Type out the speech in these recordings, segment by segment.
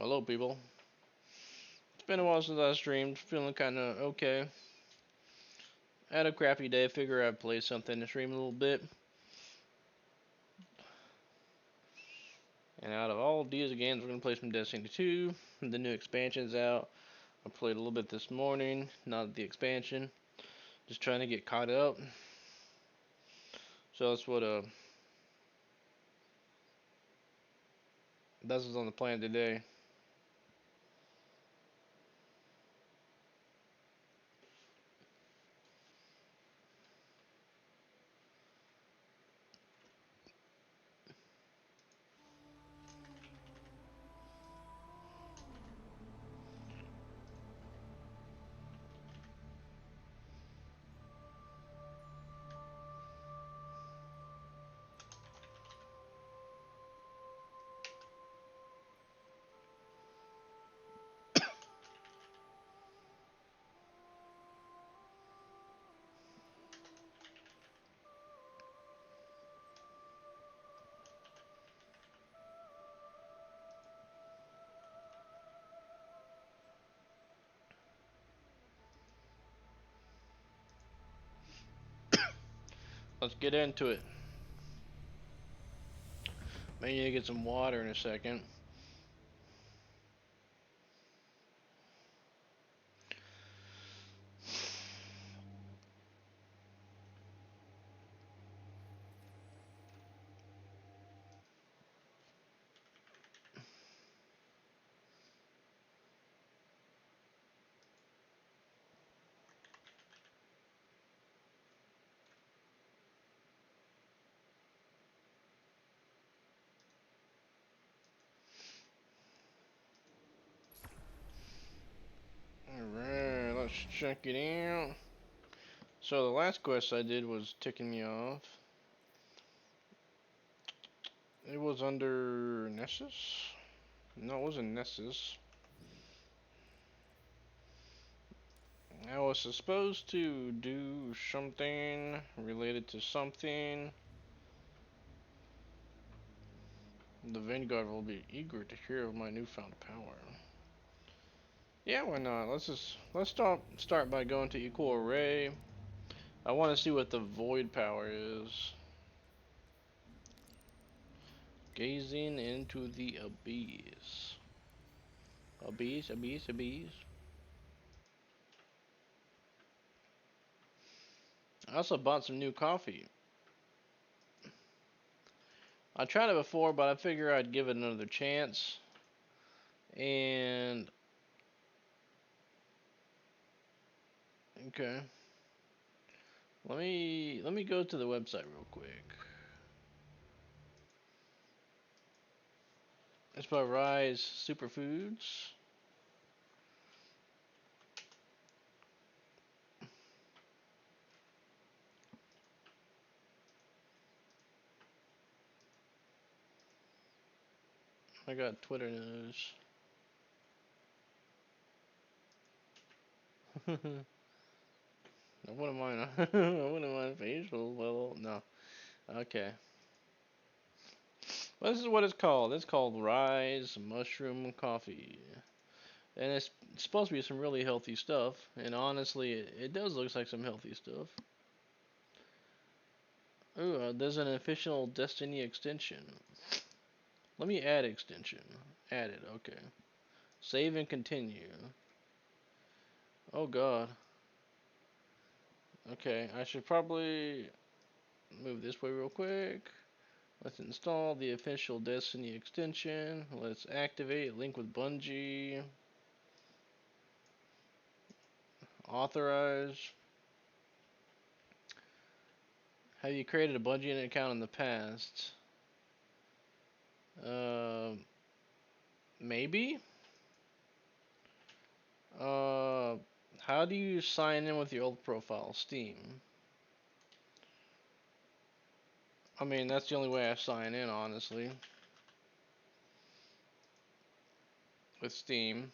Hello, people. It's been a while since I streamed. Feeling kind of okay. I had a crappy day. Figure I'd play something to stream a little bit. And out of all of these games, we're gonna play some Destiny 2. The new expansion's out. I played a little bit this morning. Not the expansion. Just trying to get caught up. So that's what's on the plan today. Let's get into it. Maybe need to get some water in a second. Alright, let's check it out. So the last quest I did was ticking me off. It was under Nessus? No, it wasn't Nessus. I was supposed to do something related to something. The Vanguard will be eager to hear of my newfound power. Yeah, why not? Let's start by going to equal array. I want to see what the void power is. Gazing into the abyss. Abyss, abyss, abyss. I also bought some new coffee. I tried it before, but I figure I'd give it another chance. And okay, let me go to the website real quick. It's by Rise Superfoods. I got Twitter news. I wouldn't mind. I wouldn't mind facial. Well, no. Okay. Well, this is what it's called. It's called Rise Mushroom Coffee, and it's supposed to be some really healthy stuff. And honestly, it does look like some healthy stuff. Ooh, there's an official Destiny extension. Let me add extension. Add it. Okay. Save and continue. Oh God. Okay, I should probably move this way real quick. Let's install the official Destiny extension. Let's activate link with Bungie. Authorize. Have you created a Bungie account in the past? Uh, maybe. Uh, how do you sign in with your old profile? Steam. I mean, that's the only way I sign in, honestly. With Steam.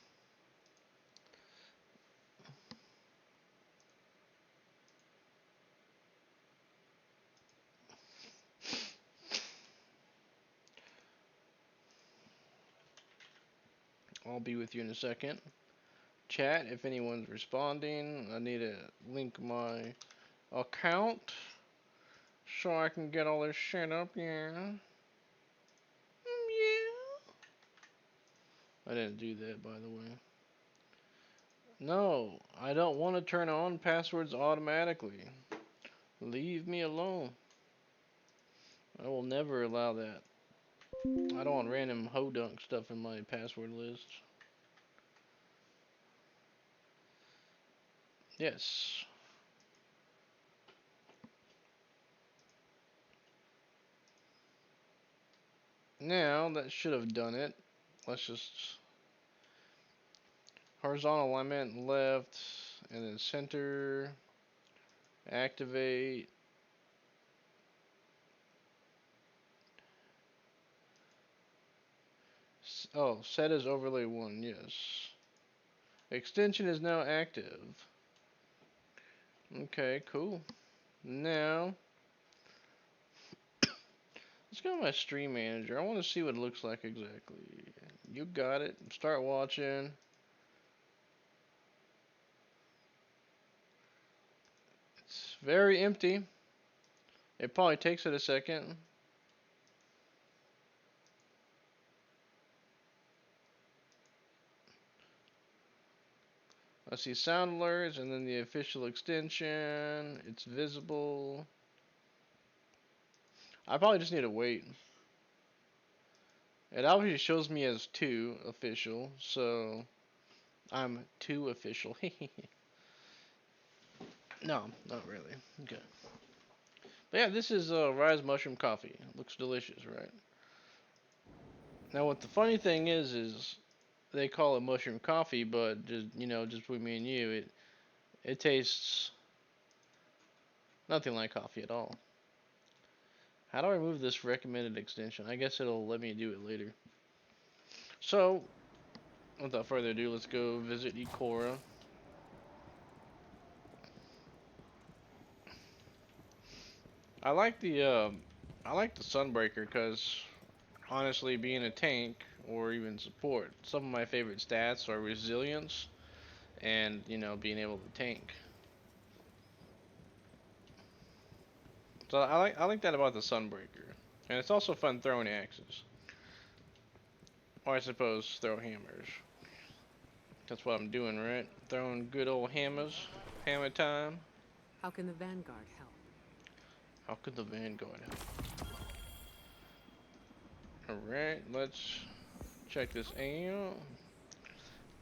I'll be with you in a second. Chat, if anyone's responding, I need to link my account so I can get all this shit up. Yeah. Yeah. I didn't do that, by the way. No, I don't want to turn on passwords automatically. Leave me alone. I will never allow that. I don't want random hodunk stuff in my password list. Yes. Now, that should have done it. Let's just horizontal alignment left, and then center, activate. Oh, set as overlay 1, yes. Extension is now active. Okay, cool. Now, let's go to my stream manager. I want to see what it looks like exactly. You got it. Start watching. It's very empty. It probably takes it a second. I see sound alerts and then the official extension. It's visible. I probably just need to wait. It obviously shows me as 2 official, so I'm 2 official. No, not really. Okay. But yeah, this is Rise Mushroom Coffee. Looks delicious, right? Now, what the funny thing is they call it mushroom coffee, but just between me and you, it tastes nothing like coffee at all. How do I remove this recommended extension? I guess it'll let me do it later. So, without further ado, let's go visit Ikora. I like the Sunbreaker because honestly, being a tank or even support, some of my favorite stats are resilience and being able to tank. So I like that about the Sunbreaker, and it's also fun throwing axes, or I suppose throw hammers. That's what I'm doing, right? Throwing good old hammers, hammer time. How can the Vanguard help? How could the Vanguard help? Alright, let's check this out.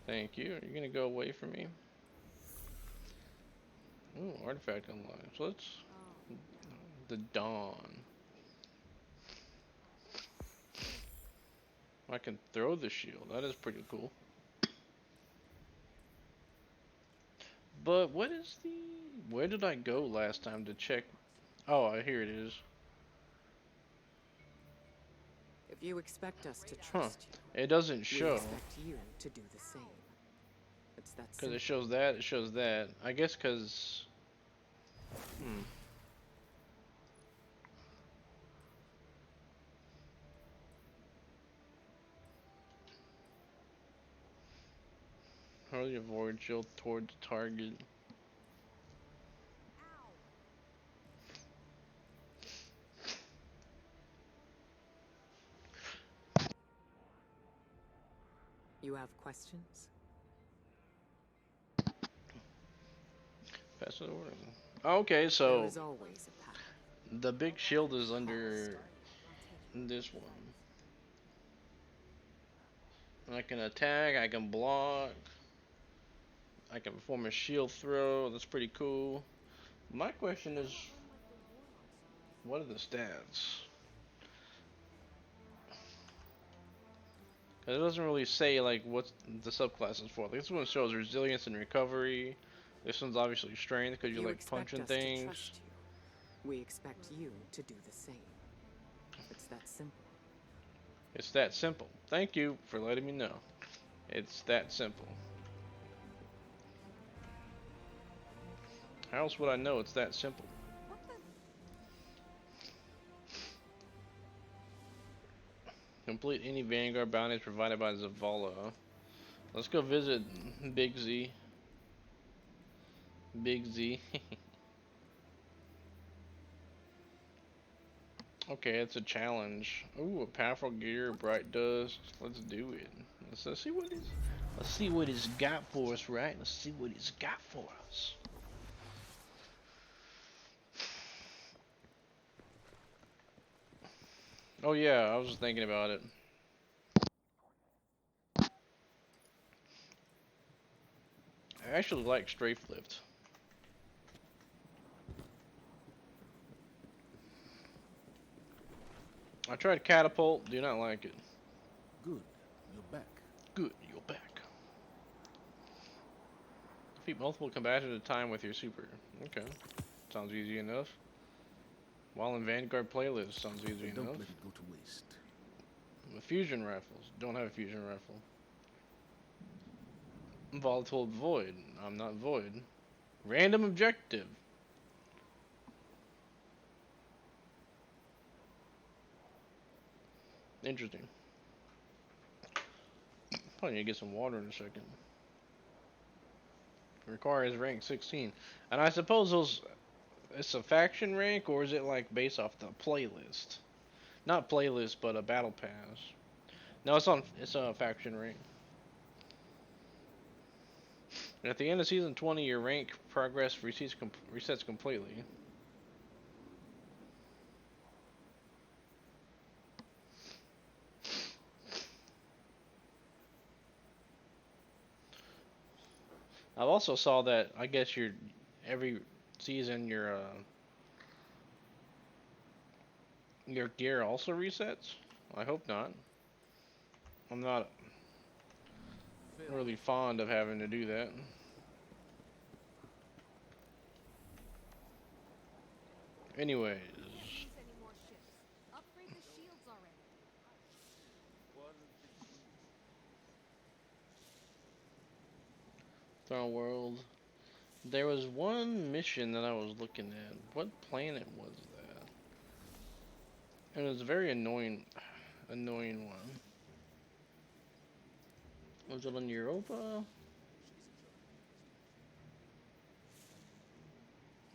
Thank you. Are you gonna go away from me? Ooh, artifact unlocked. So let's the Dawn. I can throw the shield. That is pretty cool. But what is the... Where did I go last time to check? Oh, here it is. If you expect us to Huh. trust It doesn't you, we show. expect you to do the same. It's that Because simple. it shows that, it shows that. I guess because... Hmm. How do you avoid shield towards target? You have questions? Pass it over. Okay, There so is always a path. the big shield is under this one. I can attack, I can block, I can perform a shield throw. That's pretty cool. My question is, what are the stats? Cause it doesn't really say like what the subclasses for. Like this one shows resilience and recovery. This one's obviously strength because you like expect punching us to things. trust you. We expect you to do the same. It's that simple. It's that simple. Thank you for letting me know. It's that simple. How else would I know it's that simple? Complete any Vanguard bounties provided by Zavala. Let's go visit Big Z. Big Z. Okay, it's a challenge. Ooh, a powerful gear, bright dust. Let's do it. Let's see what he's. Let's see what he's got for us, right? Let's see what he's got for us. Oh yeah, I was just thinking about it. I actually like strafe lift. I tried catapult, do not like it. Good, you're back. Good, you're back. Defeat multiple combatants at a time with your super. Okay, sounds easy enough. While in Vanguard playlist, sounds easy Don't enough. let it go to waste. The fusion rifles, don't have a fusion rifle. Volatile void, I'm not void. Random objective. Interesting. Probably need to get some water in a second. Requires rank 16. And I suppose those, it's a faction rank, or is it like based off the playlist? Not playlist, but a battle pass. No, it's a faction rank. And at the end of season 20, your rank progress resets completely. I also saw that I guess every season your gear also resets. I hope not. I'm not really fond of having to do that. Anyways, Throne World. There was one mission that I was looking at. What planet was that? And it was a very annoying one. Was it on Europa?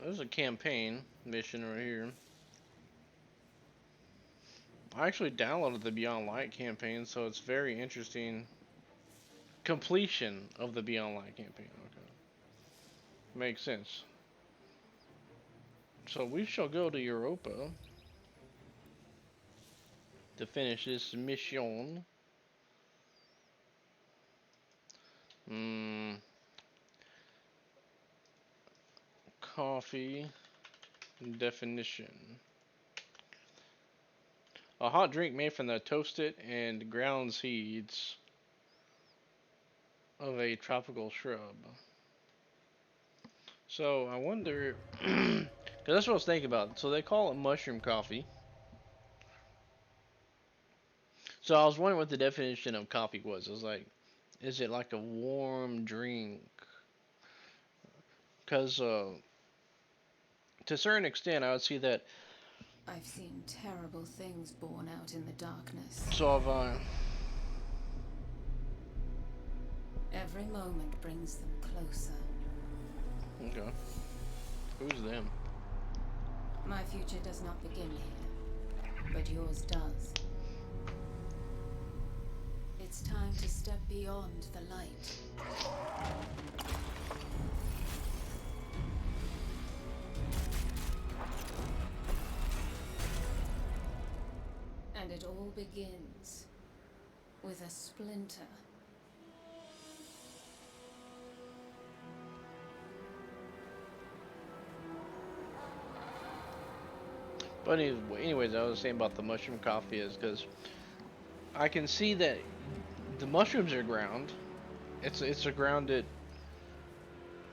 There's a campaign mission right here. I actually downloaded the Beyond Light campaign, so it's very interesting. Completion of the Beyond Light campaign. Okay. Makes sense. So we shall go to Europa to finish this mission. Coffee definition. A hot drink made from the toasted and ground seeds of a tropical shrub. So I wonder, because that's what I was thinking about. So they call it mushroom coffee. So I was wondering what the definition of coffee was. I was like, is it like a warm drink? Because to a certain extent, I would see that. I've seen terrible things born out in the darkness. So have I. Every moment brings them closer. Okay. Who's them? My future does not begin here, but yours does. It's time to step beyond the light. And it all begins with a splinter. But anyways, I was saying about the mushroom coffee is because I can see that the mushrooms are ground. It's a grounded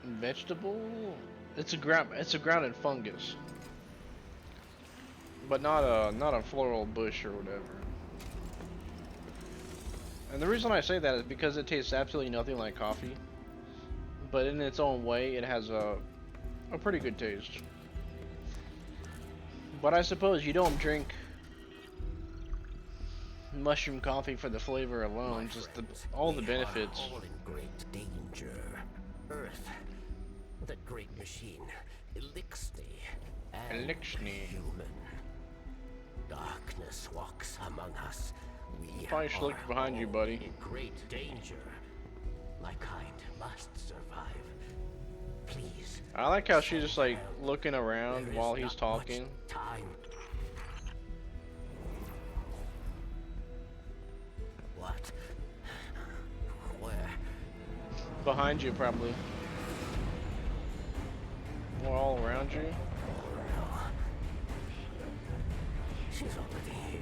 vegetable. It's a grounded fungus, but not a floral bush or whatever. And the reason I say that is because it tastes absolutely nothing like coffee, but in its own way, it has a pretty good taste. But I suppose you don't drink mushroom coffee for the flavor alone, just all the benefits. All in great danger. Earth, that great machine, Elixni, and Elixni. human. Darkness walks among us. We Probably should look behind you, buddy. in great danger. My kind must survive. Please. I like how she's just like looking around There while is he's not much talking. Time. What? Where? Behind you, probably. Or all around you. She's already here.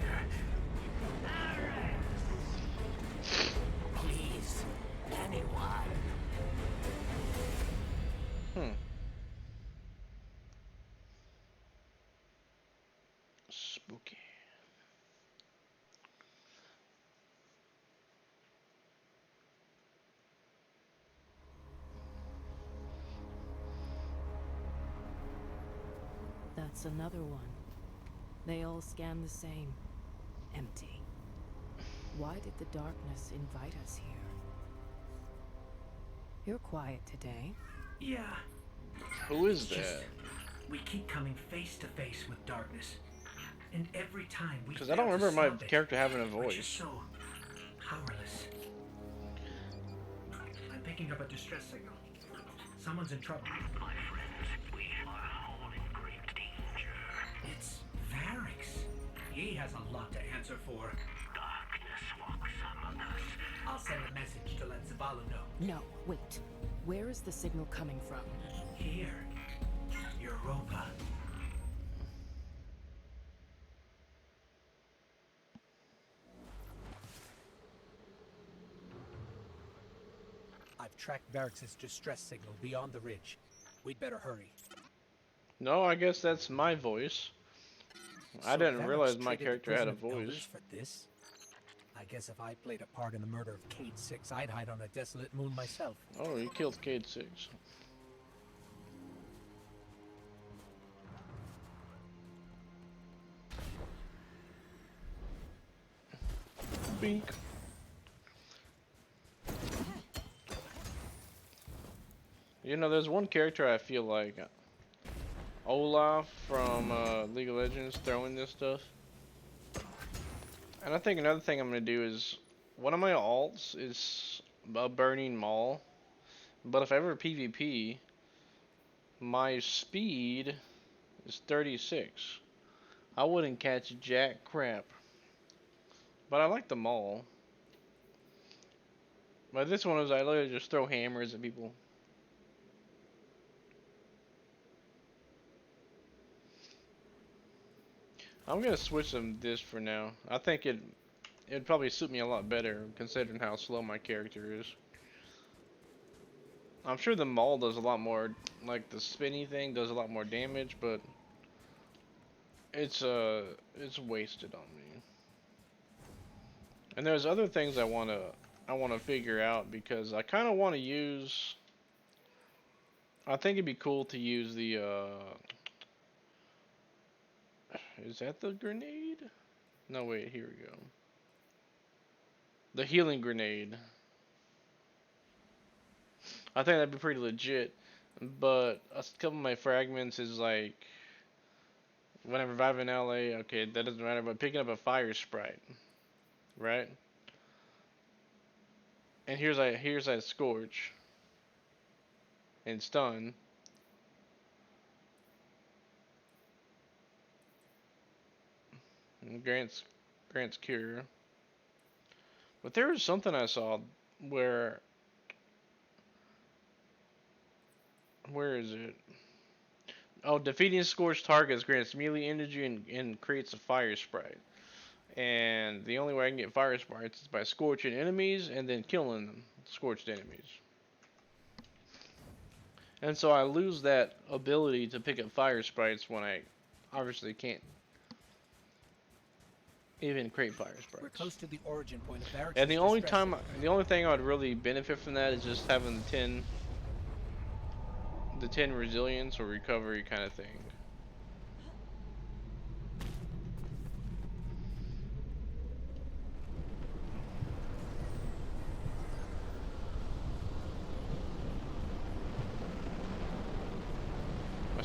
Please, anyone. Spooky. That's another one. They all scan the same. Empty. Why did the darkness invite us here? You're quiet today. Yeah. Who is It's just that? we keep coming face to face with darkness, and every time we. Because I don't remember my character having a We're voice. just so powerless. I'm picking up a distress signal. Someone's in trouble. My friends, we are all in great danger. It's Varix. He has a lot to answer for. Darkness walks among us. I'll send a message to let Zavala know. No, wait. Where is the signal coming from? Here, Europa. I've tracked Varix's distress signal beyond the ridge. We'd better hurry. No, I guess that's my voice. I So didn't Varix realize my traded the character had a prison of elders voice. For this? I guess if I played a part in the murder of Cade 6, I'd hide on a desolate moon myself. Oh, you killed Cade 6. Bink. You know, there's one character I feel like Olaf from League of Legends throwing this stuff. And I think another thing I'm gonna do is one of my alts is a burning maul. But if I ever PvP, my speed is 36. I wouldn't catch jack crap. But I like the maul. But this one is I literally just throw hammers at people. I'm gonna switch them this for now. I think it'd probably suit me a lot better considering how slow my character is. I'm sure the maul does a lot more, like the spinny thing does a lot more damage, but it's wasted on me. And there's other things I wanna figure out because I kind of want to use. I think it'd be cool to use the. Is that the grenade? No, wait. Here we go. The healing grenade. I think that'd be pretty legit. But a couple of my fragments is like when I revive in LA. Okay, that doesn't matter. But picking up a fire sprite, right? And here's that scorch and stun. And grants cure. But there was something I saw where is it? Oh, defeating scorched targets grants melee energy and creates a fire sprite. And the only way I can get fire sprites is by scorching enemies and then killing them, scorched enemies. And so I lose that ability to pick up fire sprites when I obviously can't even create fire sprites. We're close to the origin point of Varix's And the only distress time, signal. the only thing I would really benefit from that is just having the 10 resilience or recovery kind of thing.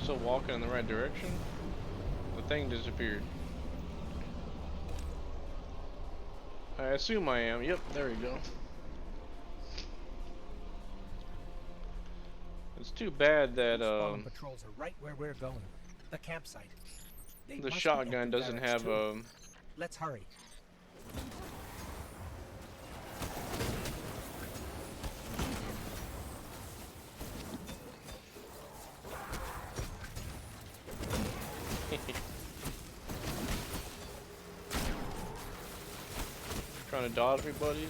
still walking in the right direction? The thing disappeared. I assume I am. Yep, there we go. It's too bad that Fallen patrols are right where we're going. The campsite. They the must be shotgun at the doesn't barracks, have too. Let's hurry. trying to dodge me, buddies.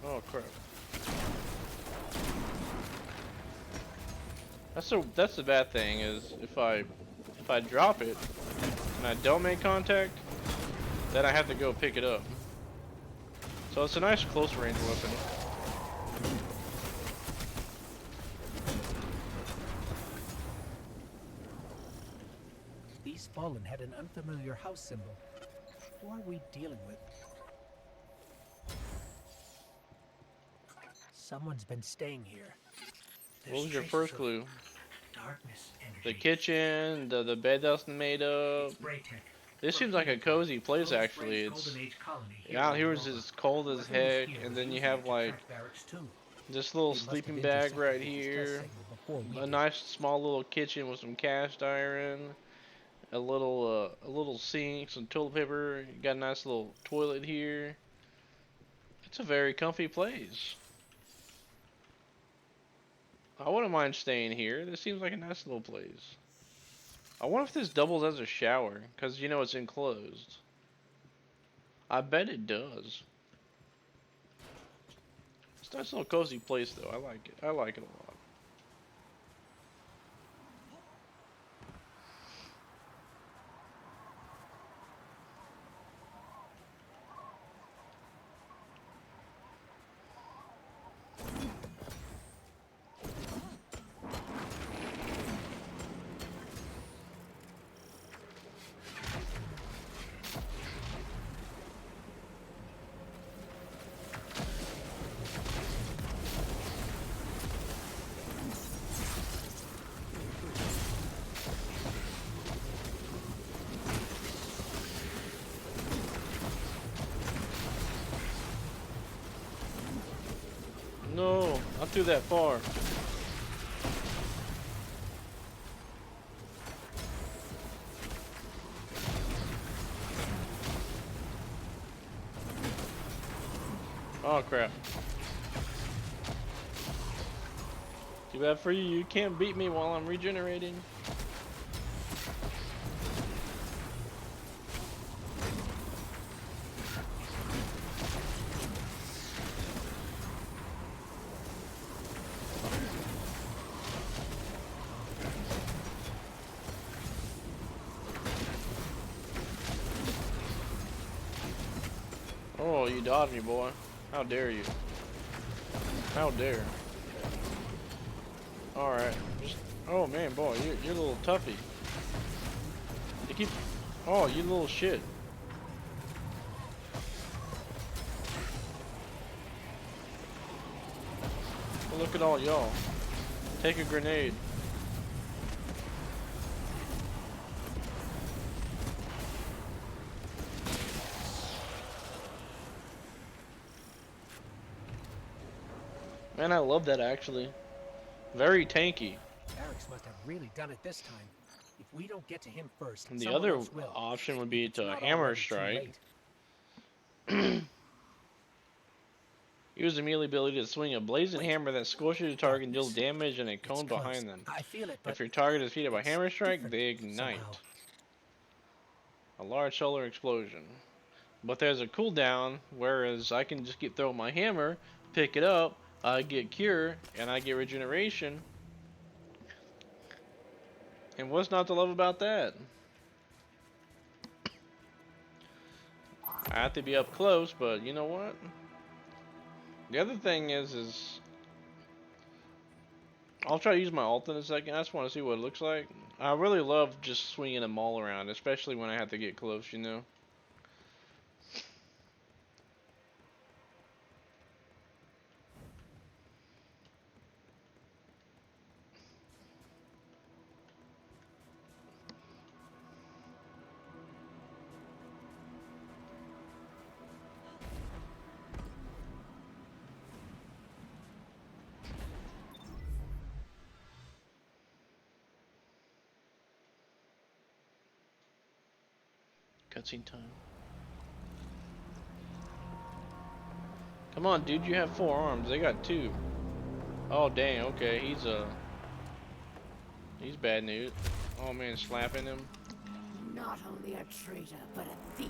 Oh crap. That's the bad thing is if I drop it and I don't make contact, then I have to go pick it up. So it's a nice close range weapon. These fallen had an unfamiliar house symbol. Who are we dealing with? Someone's been staying here. What was your traces first of clue? Darkness energy. The kitchen, the bed that's made up. It's Braytech. This seems like a cozy place Close actually. range It's Golden Age colony here out in here is Roma. as cold as Weapons heck, here and then you usually have like attract barracks too. this little They must sleeping have bag intercepted right the here. distress signal before we A did. nice small little kitchen with some cast iron, a little sink, some toilet paper. You got a nice little toilet here. It's a very comfy place. I wouldn't mind staying here. This seems like a nice little place. I wonder if this doubles as a shower, because you know it's enclosed. I bet it does. It's a nice little cozy place though. I like it. I like it a lot. No, not through that far. Oh crap. Too bad for you, you can't beat me while I'm regenerating. Oh, you dodged me, boy. How dare you? How dare. Alright. Oh man, boy, you're a little toughy. You keep... Oh, you little shit. Well, look at all y'all. Take a grenade. Man, I love that actually. Very tanky. Barracks must have really done it this time. If we don't get to him first, And the someone other else will. option would be It's to not hammer already too strike. late. Use the melee ability to swing a blazing hammer that scorches the target and deals damage in a It's cone close. behind them. I feel it, but If your target is defeated by it's hammer strike, different they ignite. somehow. A large solar explosion. But there's a cooldown, whereas I can just keep throwing my hammer, pick it up, I get cure, and I get regeneration. And what's not to love about that? I have to be up close, but you know what? The other thing is I'll try to use my ult in a second. I just want to see what it looks like. I really love just swinging them all around, especially when I have to get close, you know. Cutscene time. Come on, dude, you have 4 arms. They got 2. Oh, dang, okay, he's bad news. Oh man, slapping him. Not only a traitor, but a thief.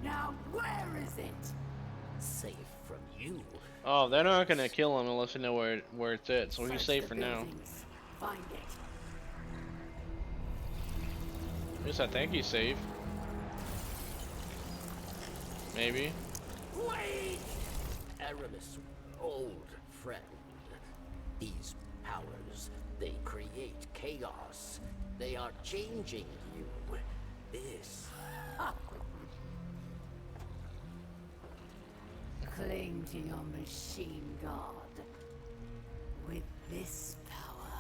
Now where is it? Safe from you. Oh, they're not gonna kill him unless they know where it's at, so he's Search safe the for now. buildings. Find it. At least I think he's safe. Maybe. Wait! Aramis, old friend. These powers, they create chaos. They are changing you. This. Cling to your machine god. With this power,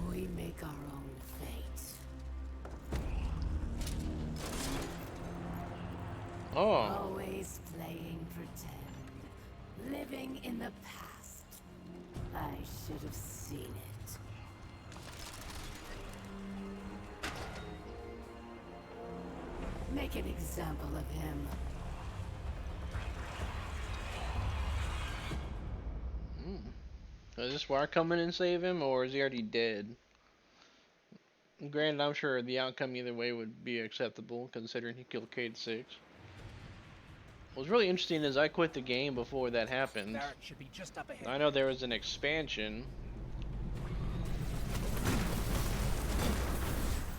we make our own fate. Oh. Always playing pretend. Living in the past. I should have seen it. Make an example of him. Is this where I come in and save him, or is he already dead? Granted, I'm sure the outcome either way would be acceptable, considering he killed Cade 6. What's really interesting is I quit the game before that happened. Barrett should be just up ahead. I know there was an expansion.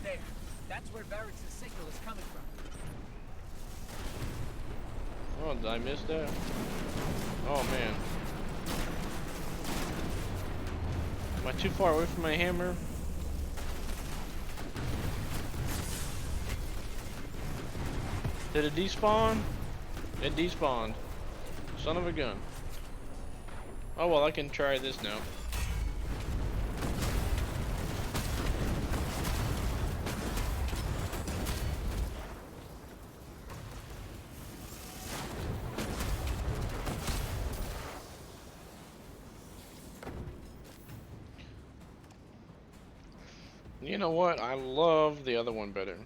There. That's where Barrett's signal is coming from. Oh, did I miss that? Oh man. Am I too far away from my hammer? Did it despawn? It despawned. Son of a gun. Oh well, I can try this now. You know what? I love the other one better.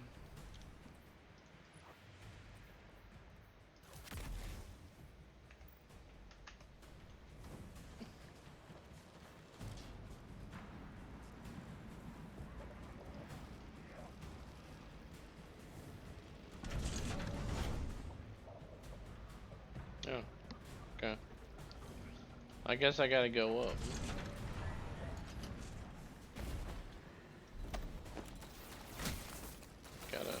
Oh, okay. I guess I gotta go up. Gotta.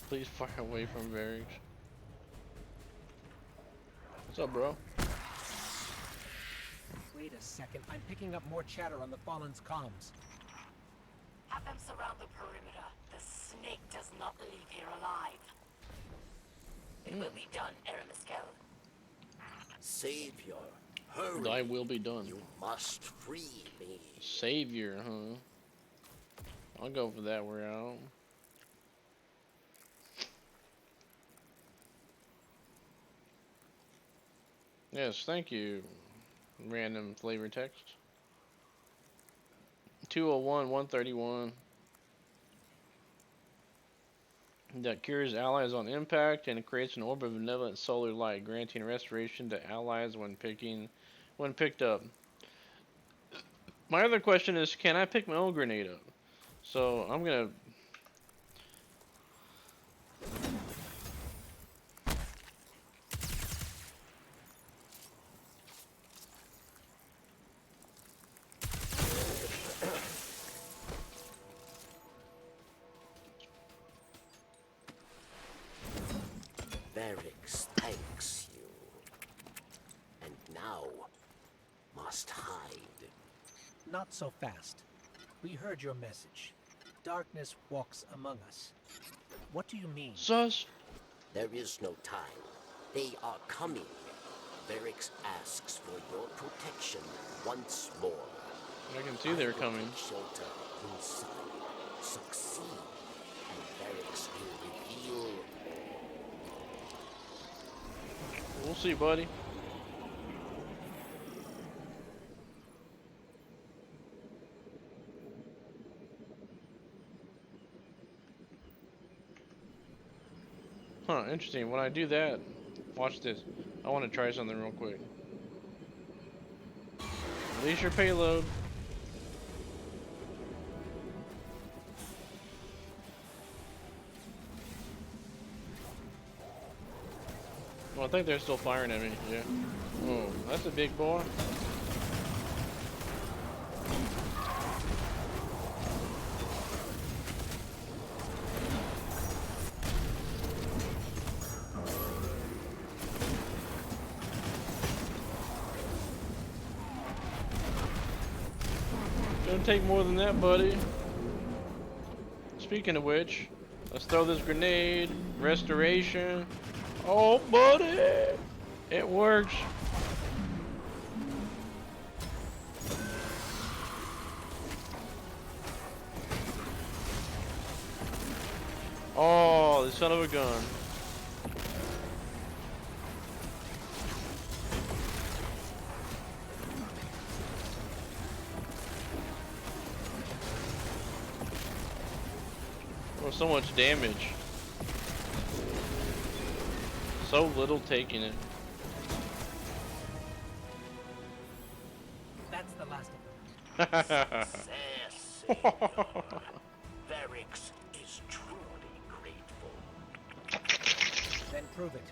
Please fire away from barracks. What's up, bro? Wait a second. I'm picking up more chatter on the Fallen's comms. Have them surround the perimeter. The snake does not leave here alive. It will be done, Aramis. Savior, hurry. Thy will be done. You must free me. Savior, huh? I'll go for that route. Yes, thank you. Random flavor text. 201, 131. That cures allies on impact and creates an orb of benevolent solar light, granting restoration to allies when picked up. My other question is, can I pick my own grenade up? So I'm gonna. Varix thanks you. And now must hide. Not so fast. We heard your message. Darkness walks among us. What do you mean? Sus. There is no time. They are coming. Varix asks for your protection once more. I can see they're coming. Take shelter inside. Succeed, and Varix will reveal. We'll see, buddy. Huh, interesting. When I do that, watch this. I want to try something real quick. Release your payload. Well, I think they're still firing at me, yeah. Oh, that's a big boy. Don't take more than that, buddy. Speaking of which, let's throw this grenade. Restoration. Oh, buddy! It works. Oh, the son of a gun. Oh, so much damage. So little taking it. That's the last of them. Success, Savior. Varix is truly grateful. Then prove it.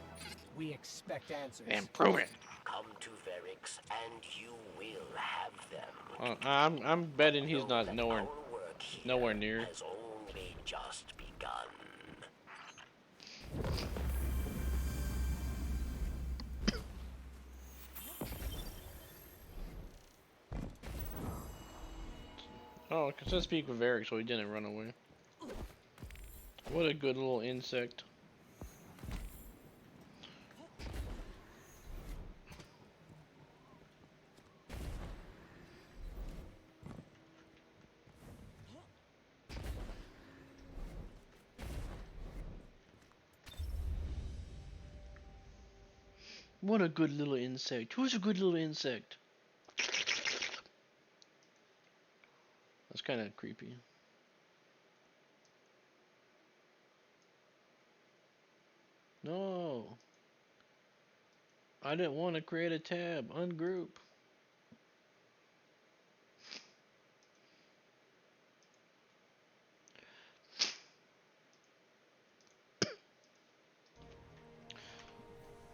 We expect answers. And prove it. Come to Varix, and you will have them. I'm betting he's Know not that nowhere our work here nowhere near. has only just begun. Oh, because I speak with Eric, so he didn't run away. What a good little insect. What a good little insect. Who's a good little insect? That's kind of creepy. No. I didn't want to create a tab. Ungroup.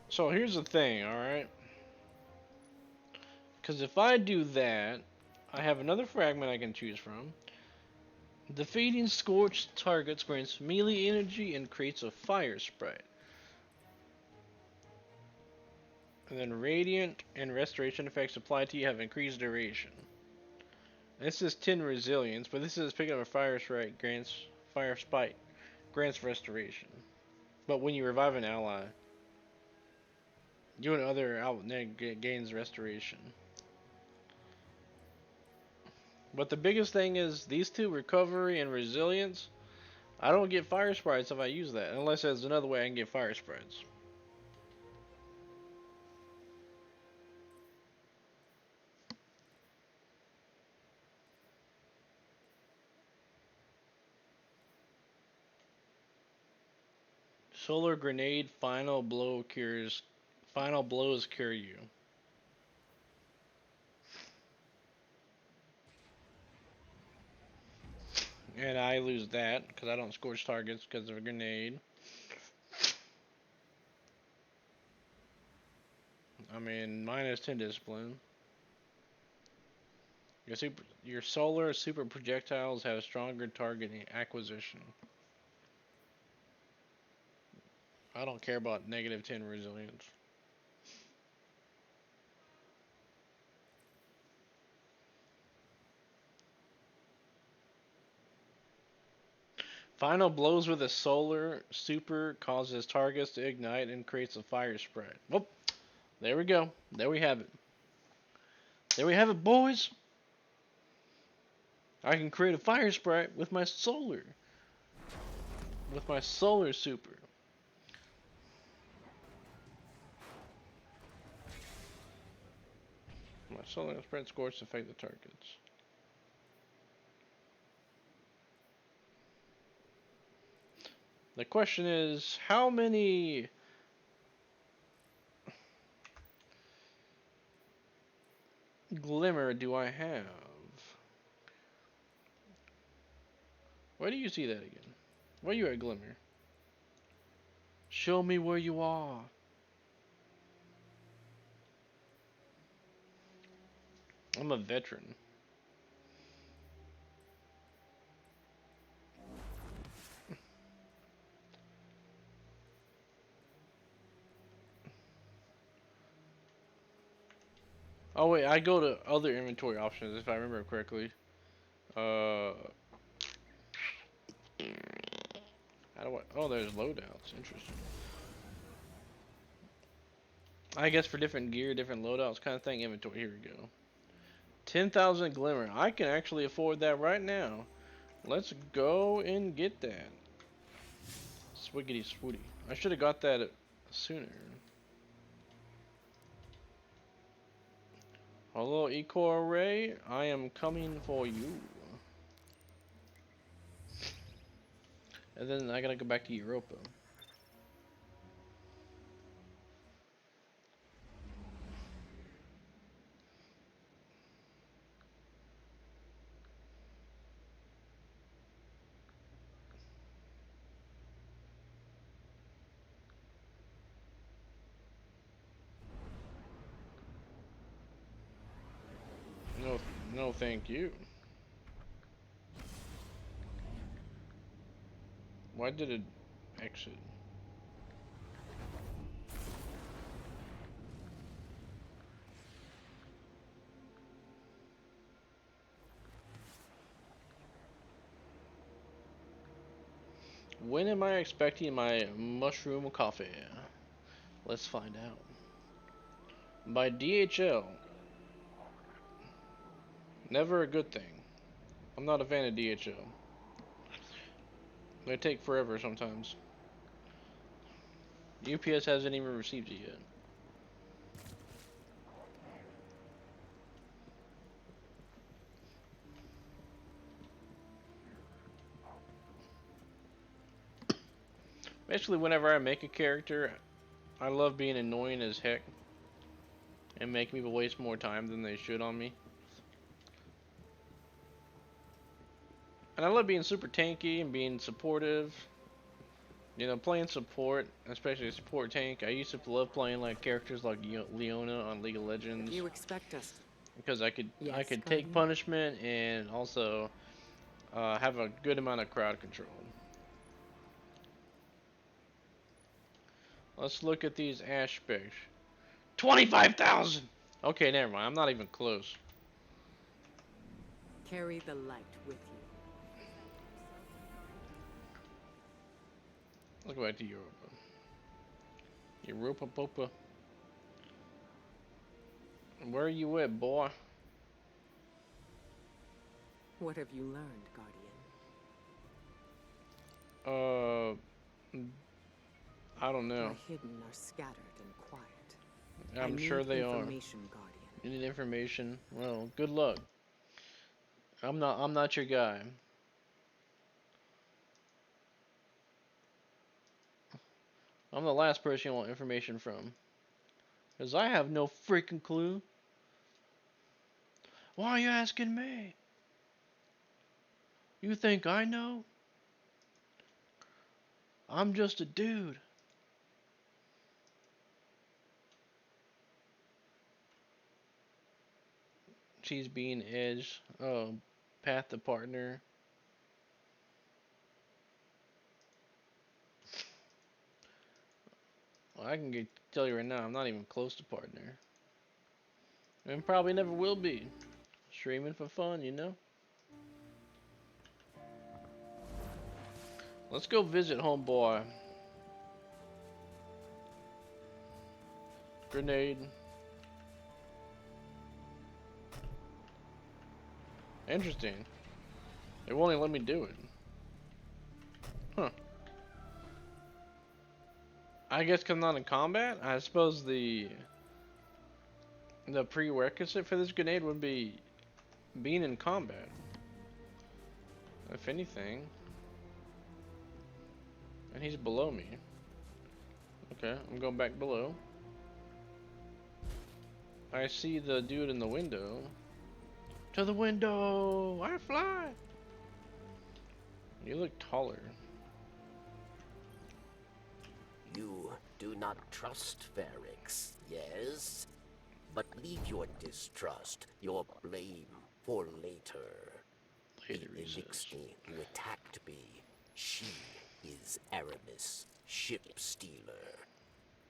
So here's the thing, alright? Because if I do that, I have another fragment I can choose from. Defeating scorched targets grants melee energy and creates a fire sprite. And then radiant and restoration effects applied to you have increased duration. This is 10 resilience, but this is picking up a fire sprite grants fire spite grants restoration. But when you revive an ally, you and other gains restoration. But the biggest thing is these two, recovery and resilience. I don't get fire sprites if I use that, unless there's another way I can get fire sprites. Solar grenade final blows cure you. And I lose that because I don't scorch targets because of a grenade. I mean, minus 10 discipline. Your solar super projectiles have stronger target acquisition. I don't care about negative 10 resilience. Final blows with a solar super causes targets to ignite and creates a fire spread. Whoop! There we go. There we have it. There we have it, boys. I can create a fire sprite with my solar. With my solar super. My solar spread scores affect the targets. The question is, how many glimmer do I have? Where do you see that again? Where you at, glimmer? Show me where you are. I'm a veteran. Oh wait, I go to other inventory options if I remember correctly. How do I? Oh, there's loadouts. Interesting. I guess for different gear, different loadouts, kind of thing. Inventory. Here we go. 10,000 glimmer. I can actually afford that right now. Let's go and get that. Swiggity swooty. I should have got that sooner. Hello, Eco Array. I am coming for you. And then I gotta go back to Europa. No, no, thank you. Why did it exit? When am I expecting my mushroom coffee? Let's find out. By DHL. Never a good thing. I'm not a fan of DHL. They take forever sometimes. UPS hasn't even received it yet. Basically, whenever I make a character, I love being annoying as heck and make people waste more time than they should on me. And I love being super tanky and being supportive. You know, playing support, especially a support tank. I used to love playing like characters like Leona on League of Legends You expect us. because I could Yes, take Guardian. punishment and also have a good amount of crowd control. Let's look at these ash specs. 25,000. Okay, never mind. I'm not even close. Carry the light with you. Let's go back to Europa. Europa Popa. Where are you at, boy? What have you learned, Guardian? I don't know. The hidden are scattered and quiet. I'm I sure need they are. information, Guardian. You need information? Well, good luck. I'm not your guy. I'm the last person you want information from. Because I have no freaking clue. Why are you asking me? You think I know? I'm just a dude. She's being edged. Oh, path to partner. Well, I can tell you right now, I'm not even close to partner. And probably never will be. Streaming for fun, you know? Let's go visit homeboy. Grenade. Interesting. It won't even let me do it. Huh. I guess because I'm not in combat? I suppose the prerequisite for this grenade would be being in combat. If anything. And he's below me. Okay, I'm going back below. I see the dude in the window. To the window! I fly! You look taller. You do not trust Varix, yes? But leave your distrust, your blame, for later. Later, The he says. Elixir who attacked me, she is Aramis, ship stealer.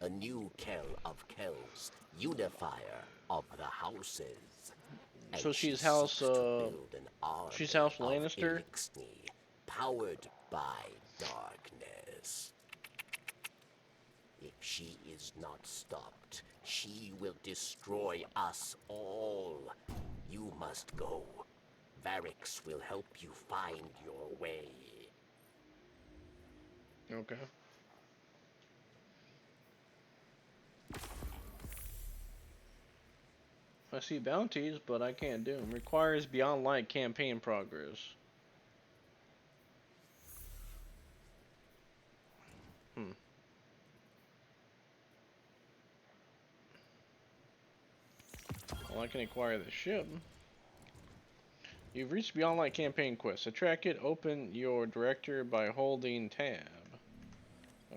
A new Kell of Kells, unifier of the houses. And So she she's House, seeks to build an army she's House of Lannister? Elixir, powered by darkness. If she is not stopped, she will destroy us all. You must go. Varix will help you find your way. Okay. I see bounties, but I can't do them. Requires Beyond Light campaign progress. Well, I can acquire the ship. You've reached Beyond Light campaign quest. To track it, open your director by holding tab.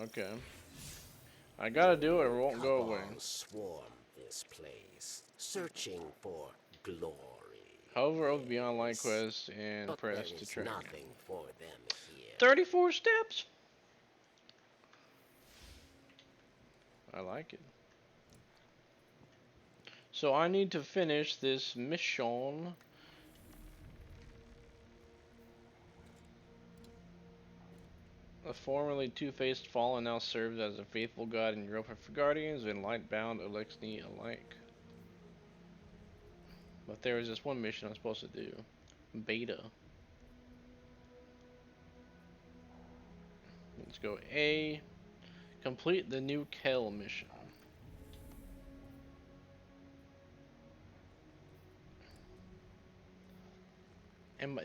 Okay. I gotta do it or it won't go away. Cabals swarm this place, searching for glory. Hover over Beyond Light quest and But press there to is track it. nothing for them here. 34 steps? I like it. So I need to finish this mission. A formerly two-faced fallen now serves as a faithful guide in Europa for Guardians and light-bound Elixni alike. But there is this one mission I'm supposed to do. Beta. Let's go A. Complete the new Kell mission.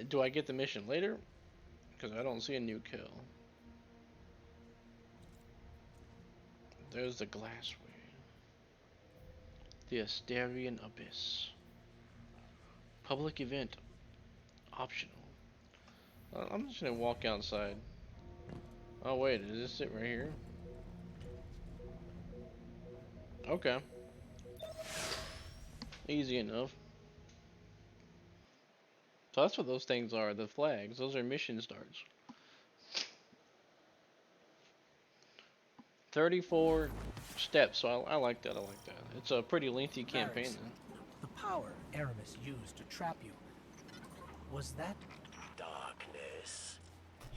Do I get the mission later? Because I don't see a new Kell. There's the Glassway. The Asterian Abyss. Public event. Optional. I'm just gonna walk outside. Oh wait, is this it right here? Okay. Easy enough. So that's what those things are, the flags. Those are mission starts. 34 steps, so I like that, I like that. It's a pretty lengthy campaign Varys, then. the power Aramis used to trap you, was that Darkness.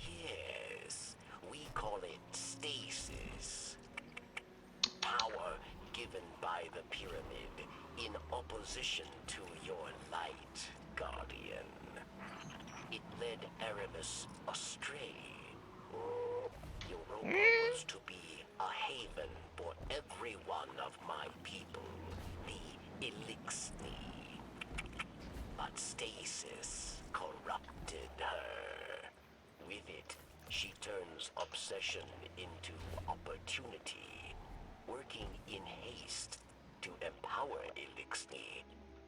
Yes, we call it stasis. Power given by the pyramid in opposition to your light, Guardian. It led Aramis astray. Europa was to be a haven for every one of my people, the Elixni. But stasis corrupted her. With it, she turns obsession into opportunity, working in haste to empower Elixni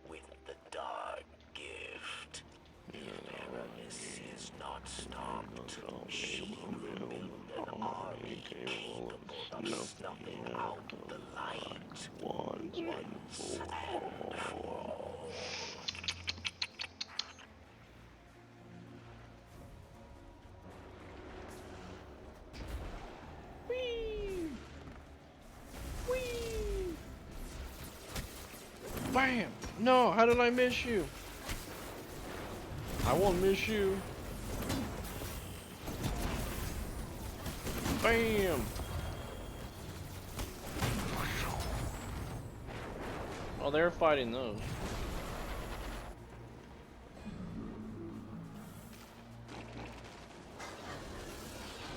with the dark gift. If Aramis is not stopped, she will build an army capable of snuffing out the light once and for all. Whee! Whee! Bam! No, how did I miss you? I won't miss you. Bam! Oh, they're fighting those.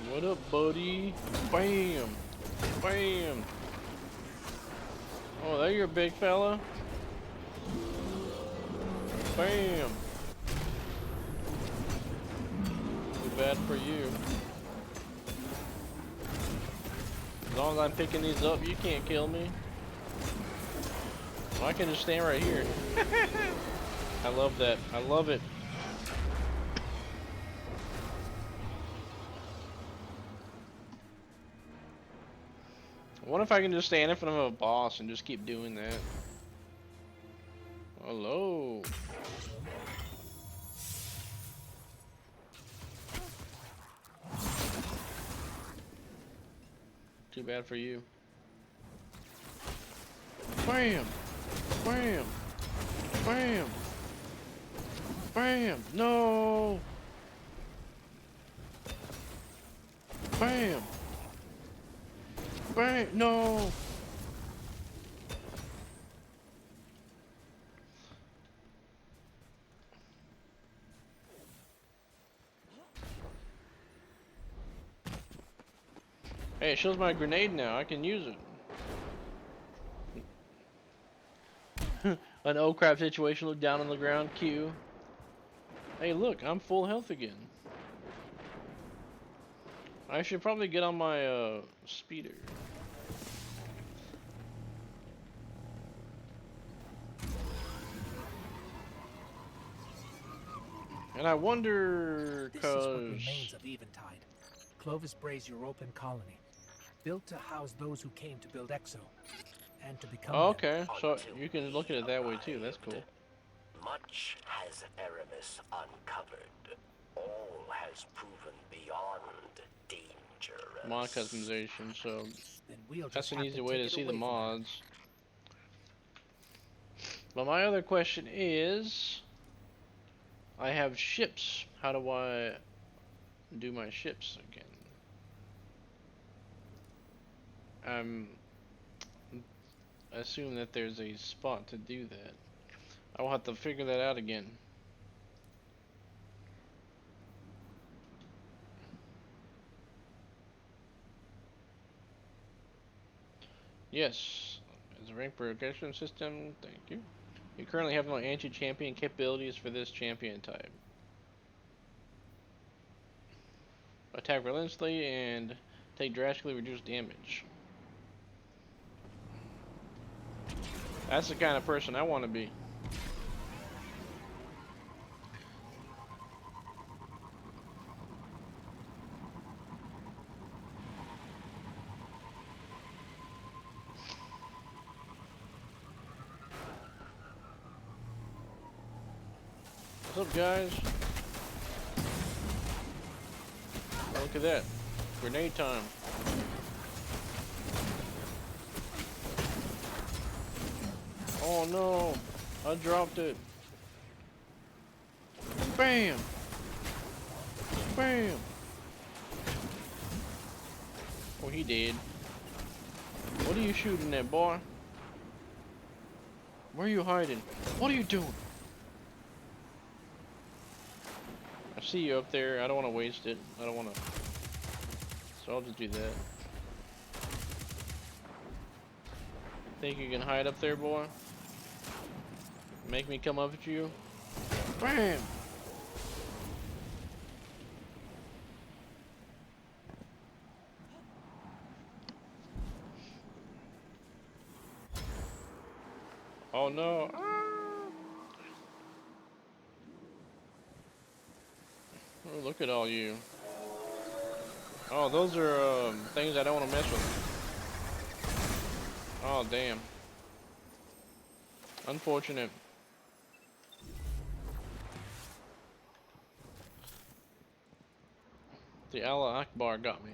What up, buddy? Bam! Bam! Oh, there you're a big fella. Bam! Too bad for you. As long as I'm picking these up, you can't kill me. Well, I can just stand right here. I love that. I love it. I wonder if I can just stand in front of a boss and just keep doing that. Hello. Too bad for you. Bam! Bam! Bam! Bam! No! Bam! Bam! No! Hey, it shows my grenade now. I can use it. An oh crap situation. Look down on the ground. Q. Hey, look. I'm full health again. I should probably get on my speeder. And I wonder, This is what cause remains of Eventide. Clovis Bray's European colony, built to house those who came to build Exo, and to become oh, them. okay, so you can look at it that way too. That's cool. Much has Aramis uncovered. All has proven beyond dangerous. Mod customization, so Then we'll that's just an have easy to way take to it see the away from them. mods. But my other question is, I have ships. How do I do my ships again? I assume that there's a spot to do that. I will have to figure that out again. Yes, as a rank progression system, thank you. You currently have no anti-champion capabilities for this champion type. Attack relentlessly and take drastically reduced damage. That's the kind of person I want to be. What's up, guys? Oh, look at that. Grenade time. Oh no, I dropped it. Bam! Bam! Oh, he did. What are you shooting at, boy? Where are you hiding? What are you doing? I see you up there. I don't want to waste it. I don't want to. So I'll just do that. Think you can hide up there, boy? Make me come up at you? Bam! Oh no! Ah! Oh, look at all you. Oh, those are things I don't want to mess with. Oh, damn. Unfortunate. The Allah Akbar got me.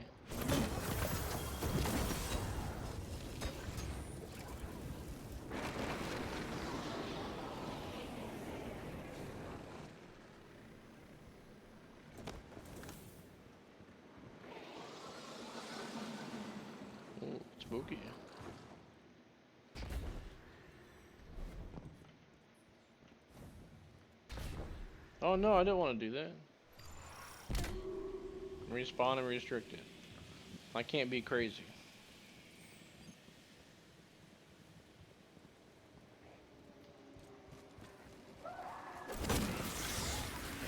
Ooh, spooky. Oh no, I don't want to do that. Respawn and restrict it. I can't be crazy.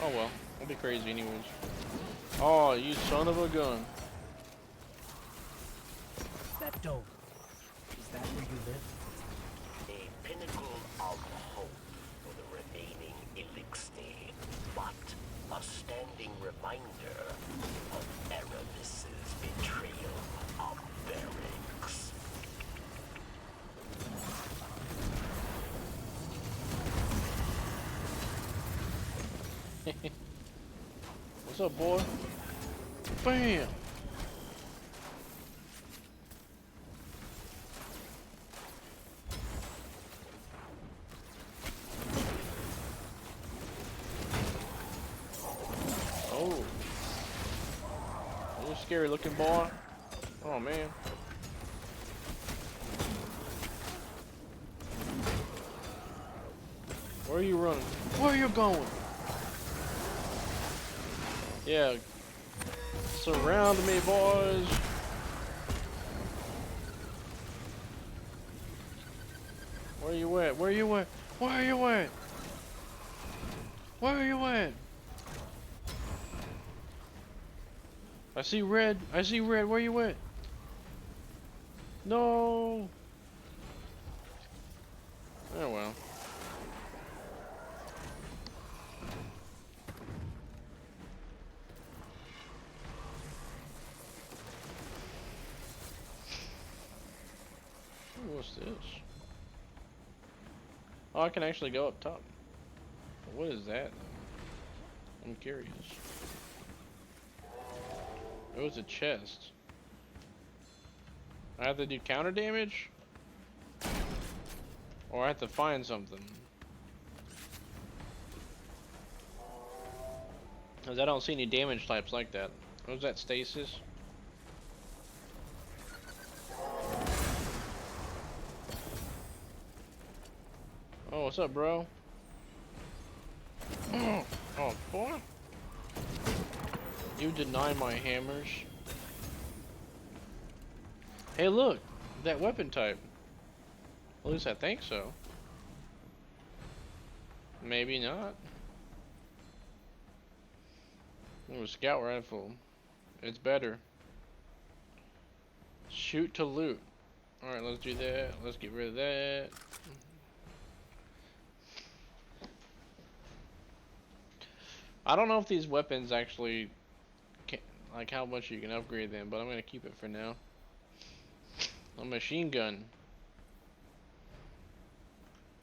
Oh well, I'll be crazy anyways. Oh, you son of a gun. That dome. Is that where you live? A pinnacle of hope for the remaining Elixir, but a standing reminder of Aramis's betrayal of Barracks. What's up, boy? Bam! Oh. Are you a scary looking boy? Oh man. Where are you running? Where are you going? Yeah. Surround me, boys. Where you at? Where you at? Where you at? Where you at? I see red. I see red. Where you at? No. Oh well. Ooh, what's this? Oh, I can actually go up top. What is that? I'm curious. It was a chest. I have to do counter damage? Or I have to find something? Because I don't see any damage types like that. What was that, stasis? Oh, what's up, bro? Oh, boy. You deny my hammers. Hey, look! That weapon type. At least I think so. Maybe not. Ooh, scout rifle. It's better. Shoot to loot. Alright, let's do that. Let's get rid of that. I don't know if these weapons actually can, like how much you can upgrade them, but I'm gonna keep it for now. A machine gun.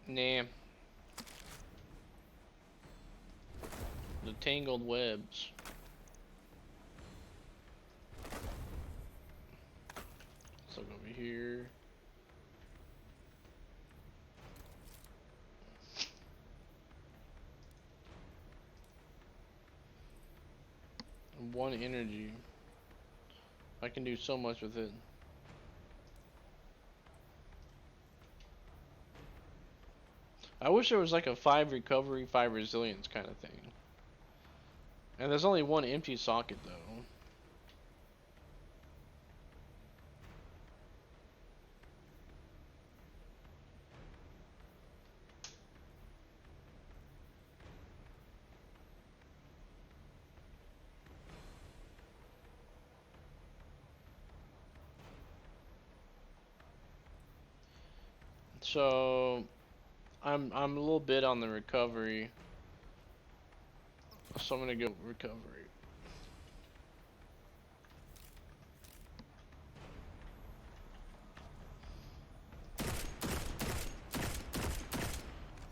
Nah. The tangled webs. Let's look over here. One energy. I can do so much with it. I wish there was like a 5 recovery, 5 resilience kind of thing. And there's only one empty socket though. So I'm a little bit on the recovery. So I'm gonna go recovery.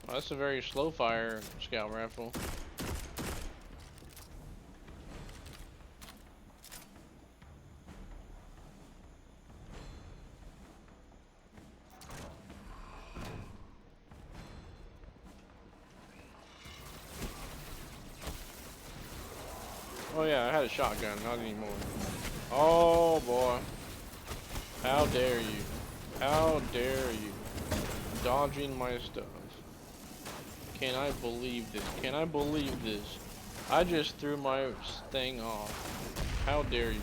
Well, that's a very slow fire scout rifle. Oh yeah, I had a shotgun, not anymore. Oh boy. How dare you. How dare you. Dodging my stuff. Can I believe this? Can I believe this? I just threw my thing off. How dare you?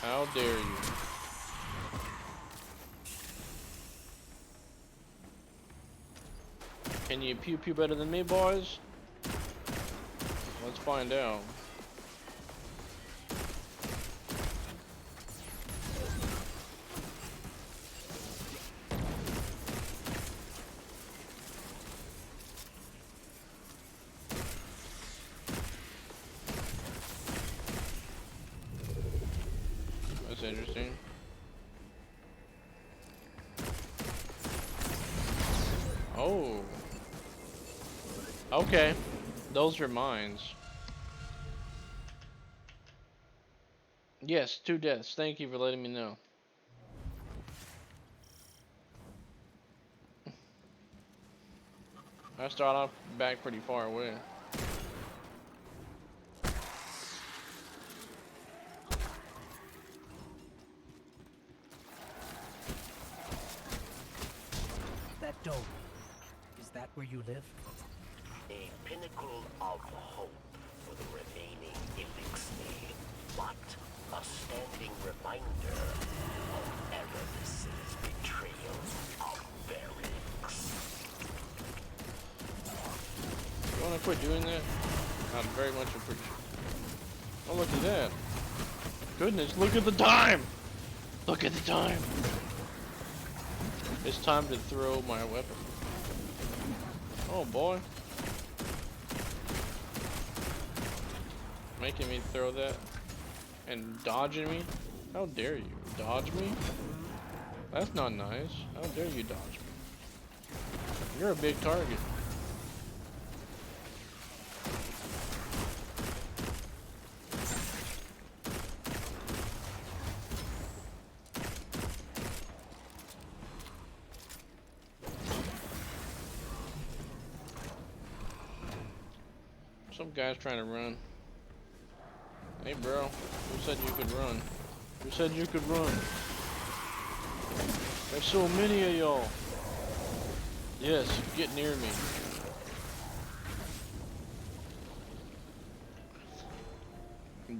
How dare you? Can you pew pew better than me, boys? Let's find out. That's interesting. Oh. Okay. Those are mines. Yes, 2 deaths. Thank you for letting me know. I start off back pretty far away. That dome. Is that where you live? A pinnacle of hope for the remaining Elixir, but a standing reminder of Aramis' betrayal of Varix. You wanna quit doing that? I'd very much appreciate it. Oh, look at that. Goodness, look at the time! Look at the time! It's time to throw my weapon. Oh boy. Making me throw that and dodging me? How dare you? Dodge me? That's not nice. How dare you dodge me? You're a big target. Some guy's trying to run. Hey bro, who said you could run? Who said you could run? There's so many of y'all. Yes, get near me.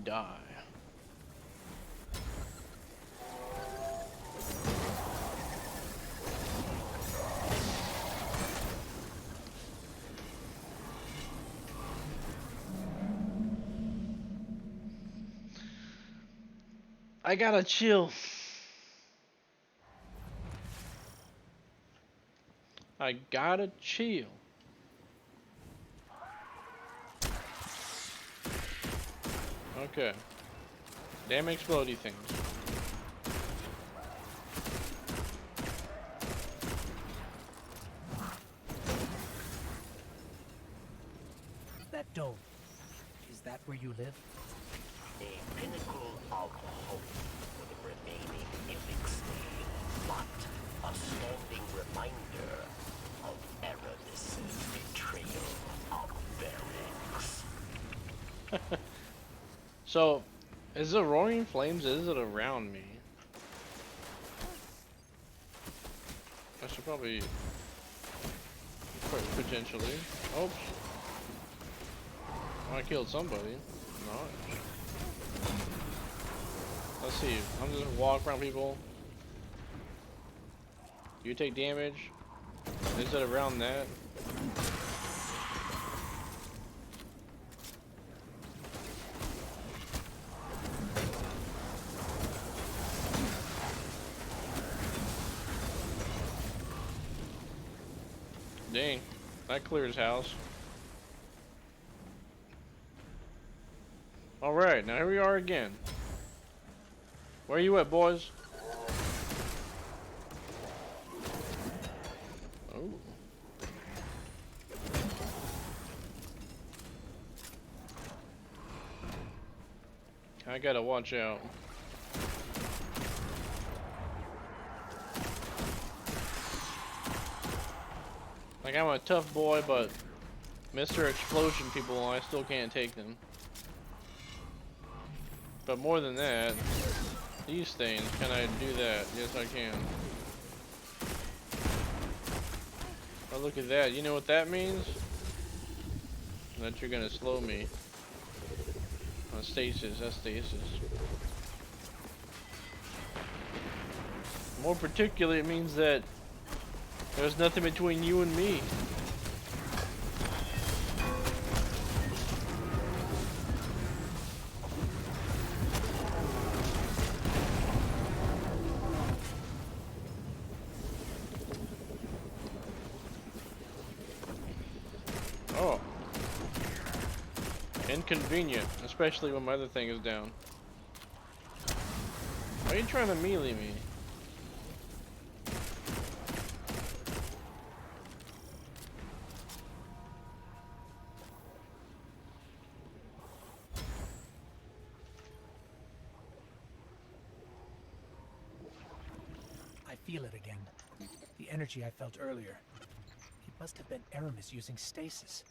Die. I gotta chill. I gotta chill. Okay. Damn explodey things. That dome. Is that where you live? A pinnacle of hope for the remaining Elixir, but a standing reminder of Aramis' betrayal of Varix. So, is it roaring flames? Is it around me? I should probably potentially. Oops. I killed somebody. Nice. Let's see. I'm just gonna walk around people. You take damage. Is it around that? Dang, that clears house. Alright, now here we are again. Where you at, boys? Oh. I gotta watch out. Like, I'm a tough boy, but Mr. Explosion people, I still can't take them. But more than that, these things, can I do that? Yes, I can. Oh, look at that. You know what that means? That you're gonna slow me. Stasis, that's stasis. More particularly, it means that there's nothing between you and me. Oh. Inconvenient, especially when my other thing is down. Why are you trying to melee me? I feel it again. The energy I felt earlier. It must have been Aramis using stasis.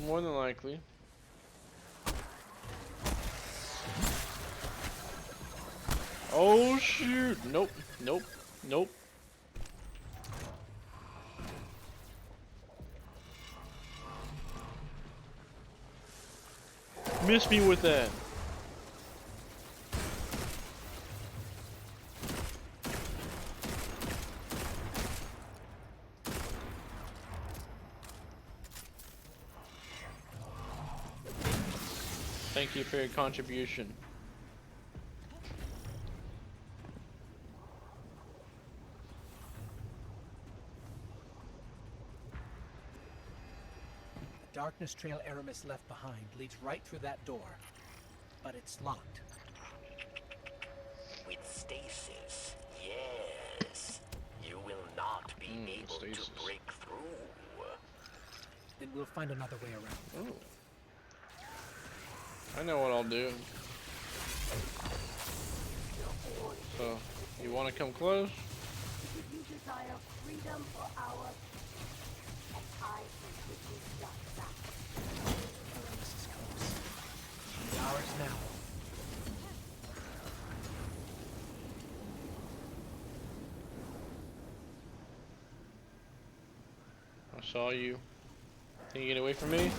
More than likely. Oh shoot! Nope, nope, nope. Miss me with that. Thank you for your contribution. The darkness trail Aramis left behind leads right through that door. But it's locked. With stasis, yes. You will not be able stasis. to break through. Then we'll find another way around. Oh. I know what I'll do. So, you want to come close? You desire freedom for ours, and I think we can just that. Aramis is close. She's ours now. I saw you. Can you get away from me?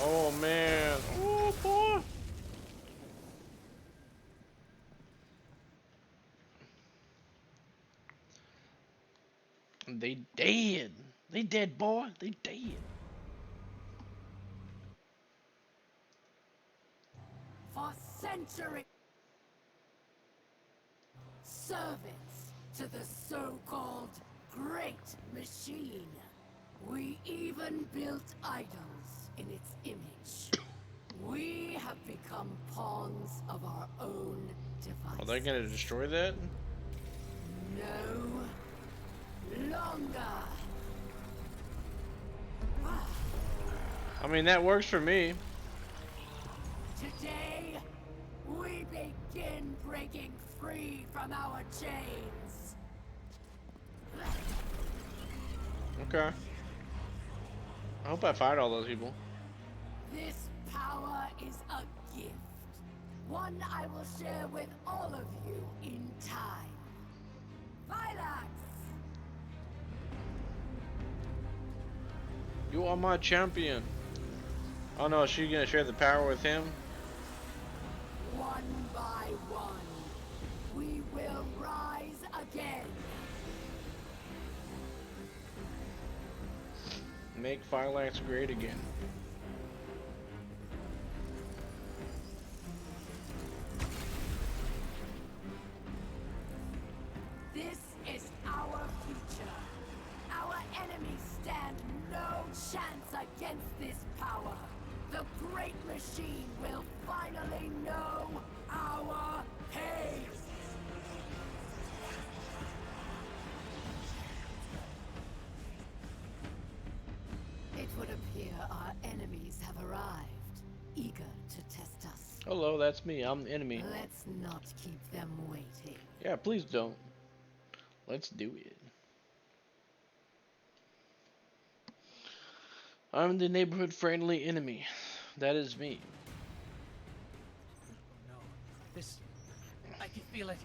Oh man. Oh boy. They dead. They dead, boy. They dead. For centuries, servants to the so-called Great Machine. We even built idols in its image. We have become pawns of our own devices. Are they gonna destroy that? No longer. I mean, that works for me. Today, we begin breaking free from our chains. Okay. I hope I fight all those people. This power is a gift. One I will share with all of you in time. Vilax! You are my champion. Oh no, is she gonna share the power with him? One by one, we will rise again. Make Phylax great again. This is our future. Our enemies stand no chance against this power. The Great Machine will finally know our pain. It would appear our enemies have arrived, eager to test us. Hello, that's me. I'm the enemy. Let's not keep them waiting. Yeah, please don't. Let's do it. I'm the neighborhood friendly enemy. That is me. Oh no. This... I can feel it.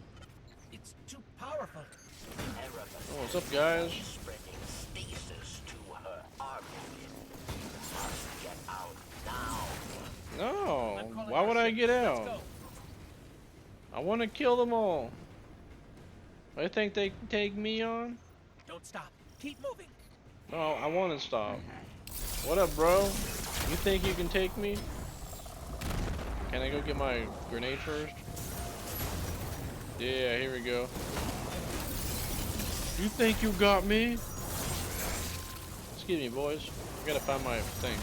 It's too powerful. Oh, what's up, guys? Spreading stasis to her armpit. Must get out now. No, I'm calling why our would I ship. get Let's out? go. I want to kill them all. I think they can take me on? Don't stop. Keep moving. No, I want to stop. What up, bro? You think you can take me? Can I go get my grenade first? Yeah, here we go. You think you got me? Excuse me, boys. I gotta find my thing.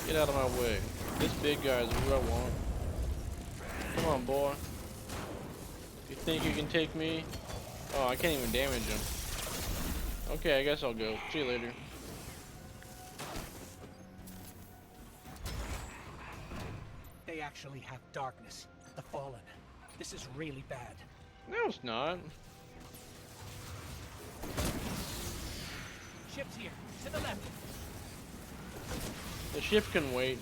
Get out of my way. This big guy is who I want. Come on, boy. You think you can take me? Oh, I can't even damage him. Okay, I guess I'll go. See you later. They actually have darkness. The Fallen. This is really bad. No, it's not. Ship's here. To the left. The ship can wait.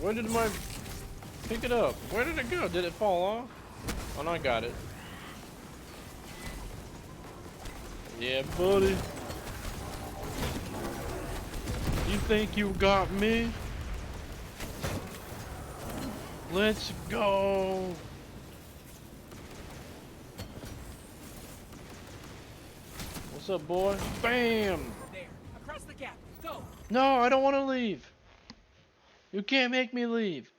Where did my... Pick it up. Where did it go? Did it fall off? Oh, no, I got it. Yeah, buddy. You think you got me? Let's go. What's up, boy? Bam! There. Across the gap. Go. No, I don't want to leave. You can't make me leave.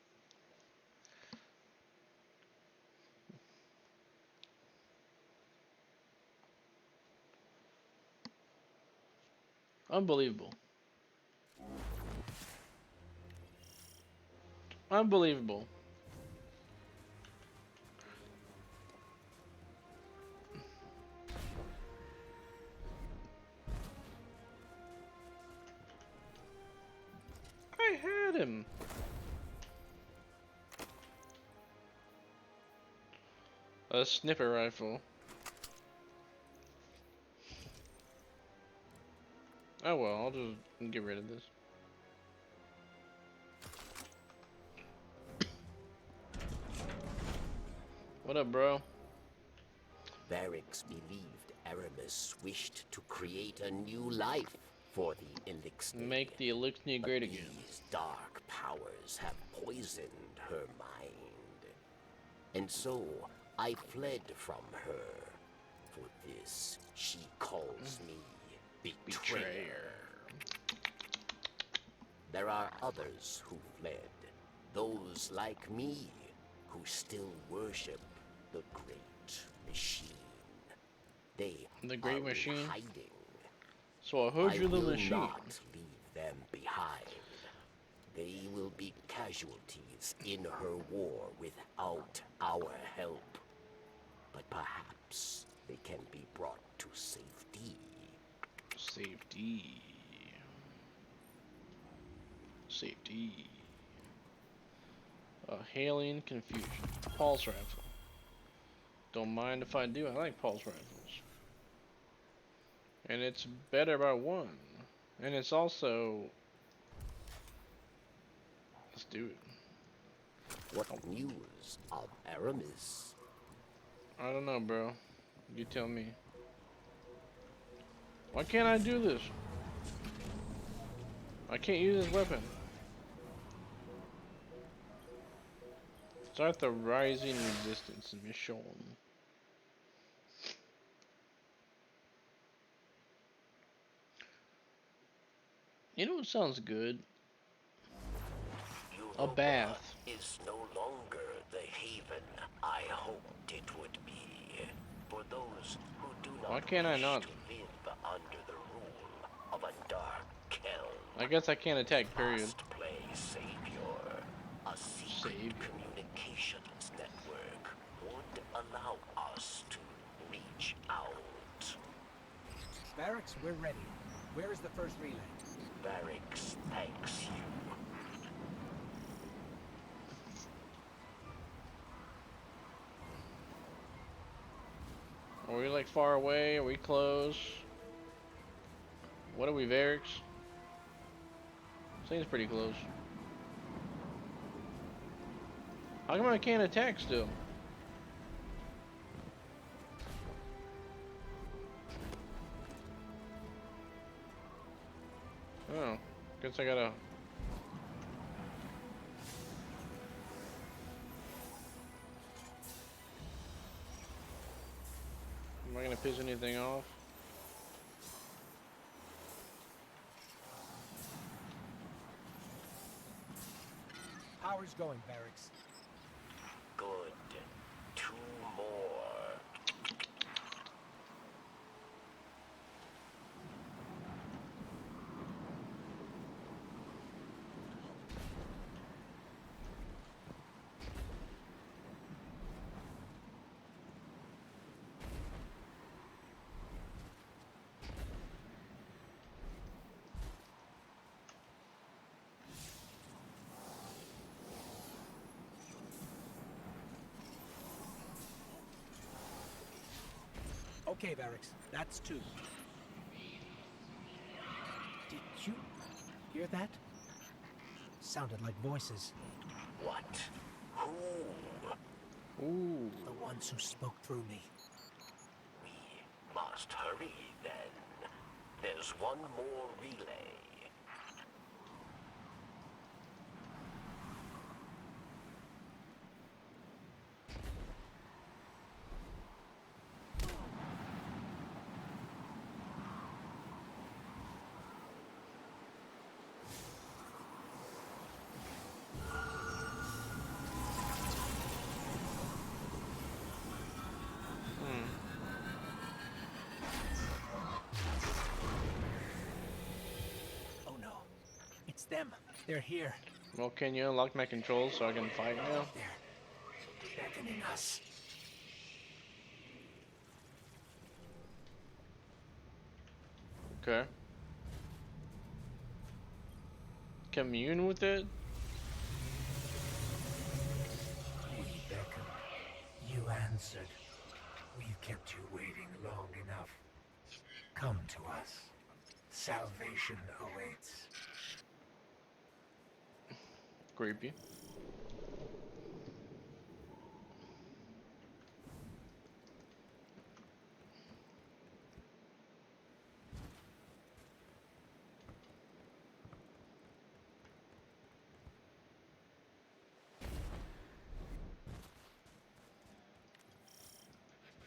Unbelievable. Unbelievable. I had him. A sniper rifle. Oh well, I'll just get rid of this. What up, bro? Varix believed Aramis wished to create a new life for the Elixir. Make the elixir great again. These dark powers have poisoned her mind. And so I fled from her. For this, she calls me betrayer. There are others who fled. Those like me who still worship the great machine. They The great are machine? in hiding. So I heard you the will machine. not leave them behind. They will be casualties in her war without our help. But perhaps they can be brought to safety. Safety. Safety. Hailing confusion. Pulse rifle. Don't mind if I do. I like pulse rifles. And it's better by one. And it's also... Let's do it. What news of Aramis? I don't know, bro. You tell me. Why can't I do this? I can't use this weapon. Start the rising resistance mission. You know what sounds good? A bath. Is no longer the haven I hoped it would be. For those who do not Why can't I not? wish to live under the rule of a dark kelm. I guess I can't attack, period. Must play Savior. A secret Savior. communications network would allow us to reach out. Barracks, we're ready. Where is the first relay? Varix thanks you. Are we like far away? Are we close? What are we, Varix? Seems pretty close. How come I can't attack still? Oh, guess I gotta. Am I gonna piss anything off? Power's going, Barracks. Good. 2 more. Okay, Barracks, that's 2. Did you hear that? Sounded like voices. What? Who? Ooh. The ones who spoke through me. We must hurry then. There's one more relay. Oh no. It's them. They're here. Well, can you unlock my controls so I can fight now? They're beckoning us. Okay. Commune with it? We beckoned. You answered. We've kept you waiting long enough. Come to us. Salvation awaits. Creepy.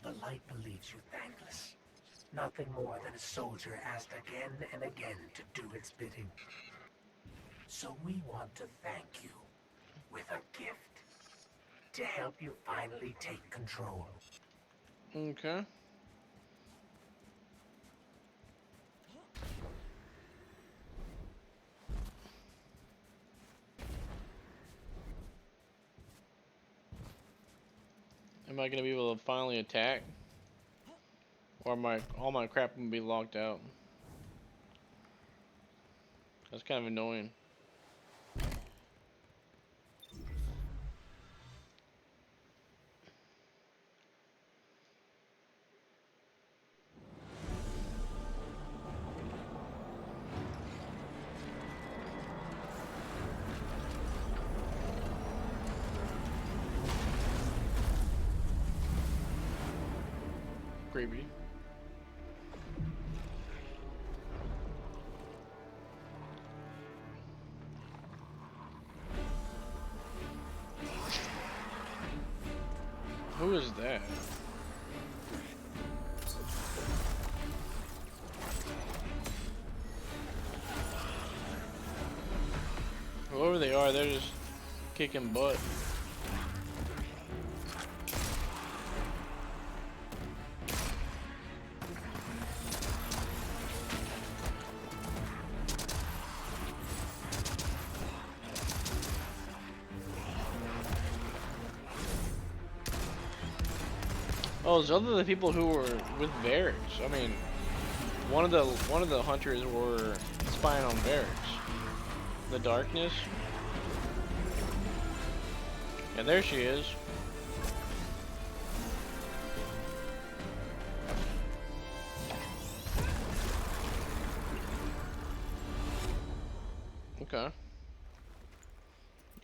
The light believes you thankless. Nothing more than a soldier asked again and again to do its bidding. So we want to thank you with a gift to help you finally take control. Okay. Am I gonna be able to finally attack? Or all my crap gonna be locked out? That's kind of annoying. Creepy. Who is that? Whoever they are, they're just kicking butt. Oh, those are the people who were with Varys. I mean, one of the hunters were spying on Varys. The darkness. Yeah, there she is. Okay.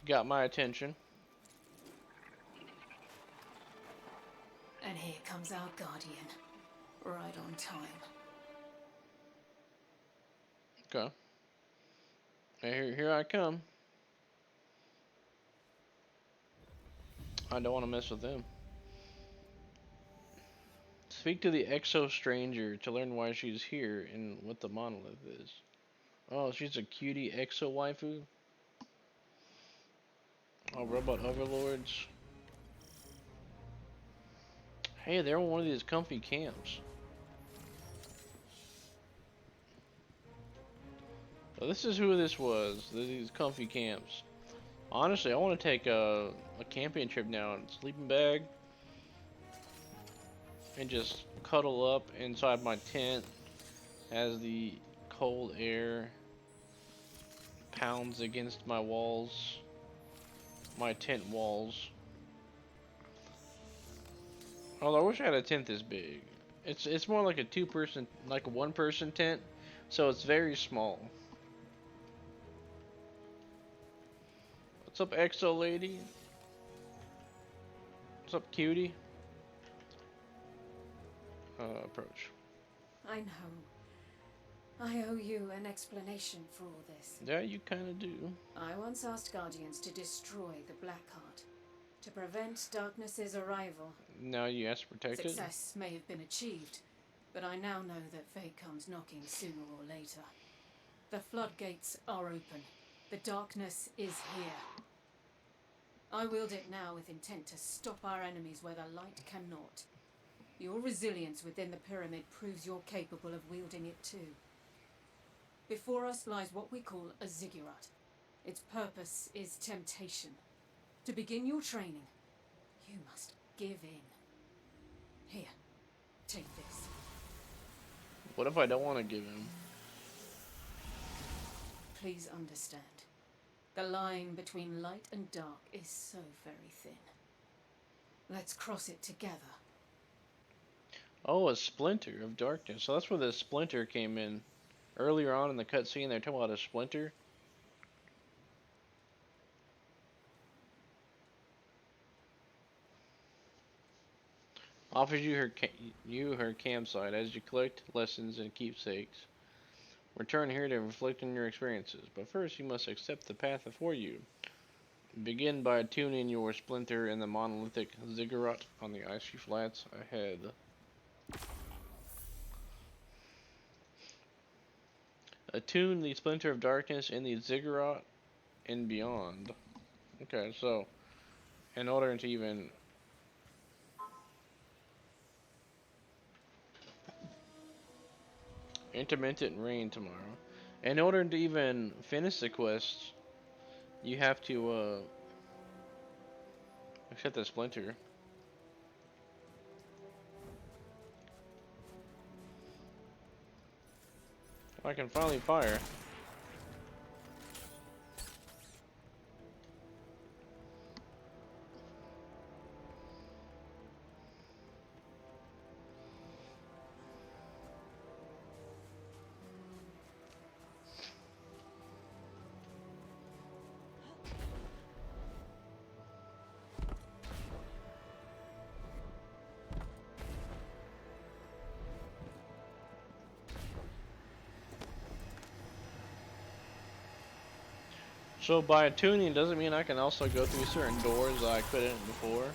Got my attention. And here comes our guardian. Right on time. Okay. Here I come. I don't want to mess with them. Speak to the Exo Stranger to learn why she's here and what the monolith is. Oh, she's a cutie Exo waifu? Oh, robot overlords. Hey, they're on one of these comfy camps. So this is who this was. These comfy camps. Honestly, I want to take a camping trip now. Sleeping bag. And just cuddle up inside my tent as the cold air pounds against my walls. My tent walls. Although I wish I had a tent this big. It's more like a two-person, like a one-person tent. So it's very small. What's up, Exo lady? What's up, cutie? Approach. I know. I owe you an explanation for all this. Yeah, you kind of do. I once asked Guardians to destroy the Blackheart, to prevent Darkness's arrival. Now you ask to protect it? Success may have been achieved, but I now know that fate comes knocking sooner or later. The floodgates are open. The darkness is here. I wield it now with intent to stop our enemies where the light cannot. Your resilience within the pyramid proves you're capable of wielding it too. Before us lies what we call a ziggurat. Its purpose is temptation. To begin your training, you must give in. Here, take this. What if I don't want to give him? Please understand. The line between light and dark is so very thin. Let's cross it together. Oh, a splinter of darkness. So that's where the splinter came in. Earlier on in the cutscene, they're talking about a splinter. Offers you her campsite as you collect lessons and keepsakes. Return here to reflect on your experiences, but first you must accept the path before you. Begin by tuning your splinter in the monolithic ziggurat on the icy flats ahead. Attune the splinter of darkness in the ziggurat and beyond. Okay, so in order to even intermittent rain tomorrow. In order to even finish the quest, you have to accept the splinter. I can finally fire. So by tuning doesn't mean I can also go through certain doors that I couldn't before.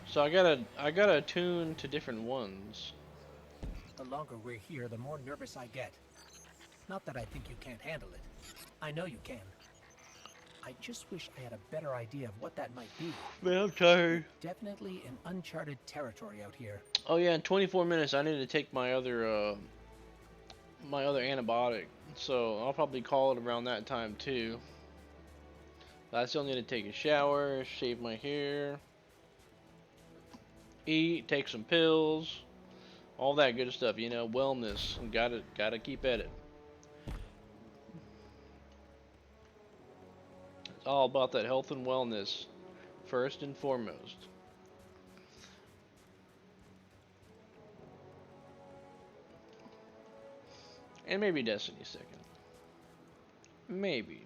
So I gotta attune to different ones. The longer we're here, the more nervous I get. Not that I think you can't handle it. I know you can. I just wish I had a better idea of what that might be. Man, I'm tired. Definitely an uncharted territory out here. Oh yeah, in 24 minutes I need to take my other antibiotic. So I'll probably call it around that time too. I still need to take a shower, shave my hair, eat, take some pills, all that good stuff, you know, wellness. Gotta keep at it. It's all about that health and wellness, first and foremost. And maybe Destiny second. Maybe.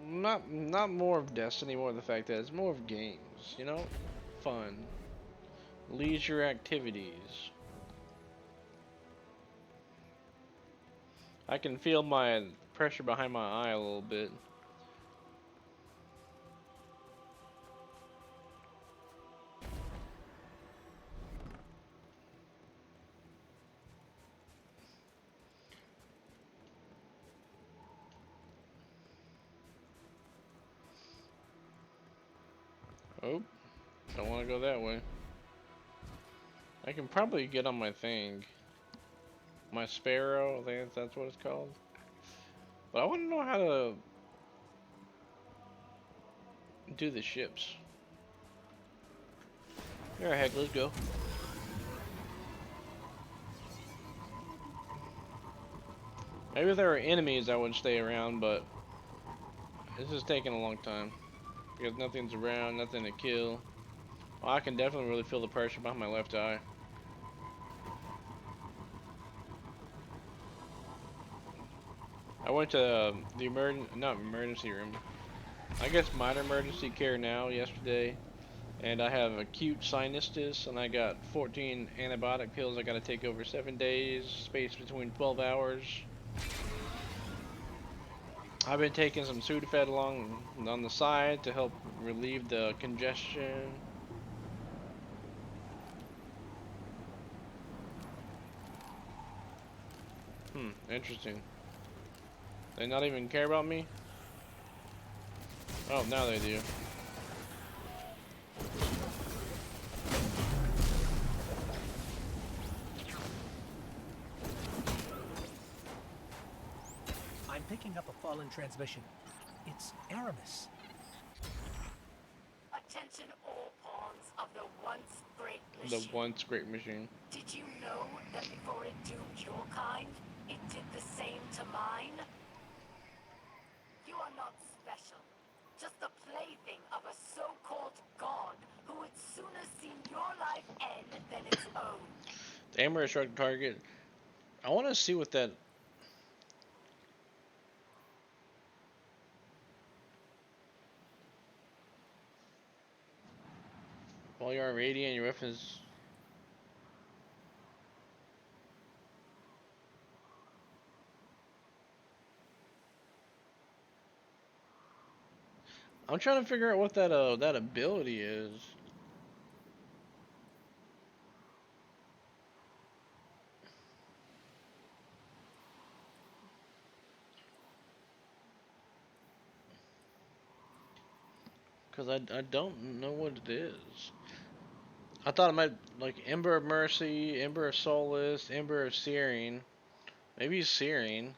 not more of Destiny, more of the fact that it's more of games, you know? Fun. Leisure activities. I can feel my pressure behind my eye a little bit. Oh, don't want to go that way. I can probably get on my thing. My Sparrow, I think that's what it's called. But I want to know how to do the ships. Alright, heck, let's go. Maybe if there were enemies I would stay around, but this is taking a long time. Because nothing's around, nothing to kill. Well, I can definitely really feel the pressure behind my left eye. I went to the not emergency room. I guess minor emergency care now yesterday. And I have acute sinusitis, and I got 14 antibiotic pills I gotta take over 7 days, spaced between 12 hours. I've been taking some Sudafed along on the side to help relieve the congestion. Interesting. They not even care about me? Oh, now they do. I'm picking up a fallen transmission. It's Aramis. Attention all pawns of the once great The machine. once great machine. Did you know that before it doomed your kind, it did the same to mine? You are not special. Just the plaything of a so-called god who would sooner see your life end than its own. The aimer struck the target. I want to see what that... While you're radiant, your weapons... I'm trying to figure out what that ability is. Cause I don't know what it is. I thought it might like Ember of Mercy, Ember of Solace, Ember of Searing. Maybe Searing.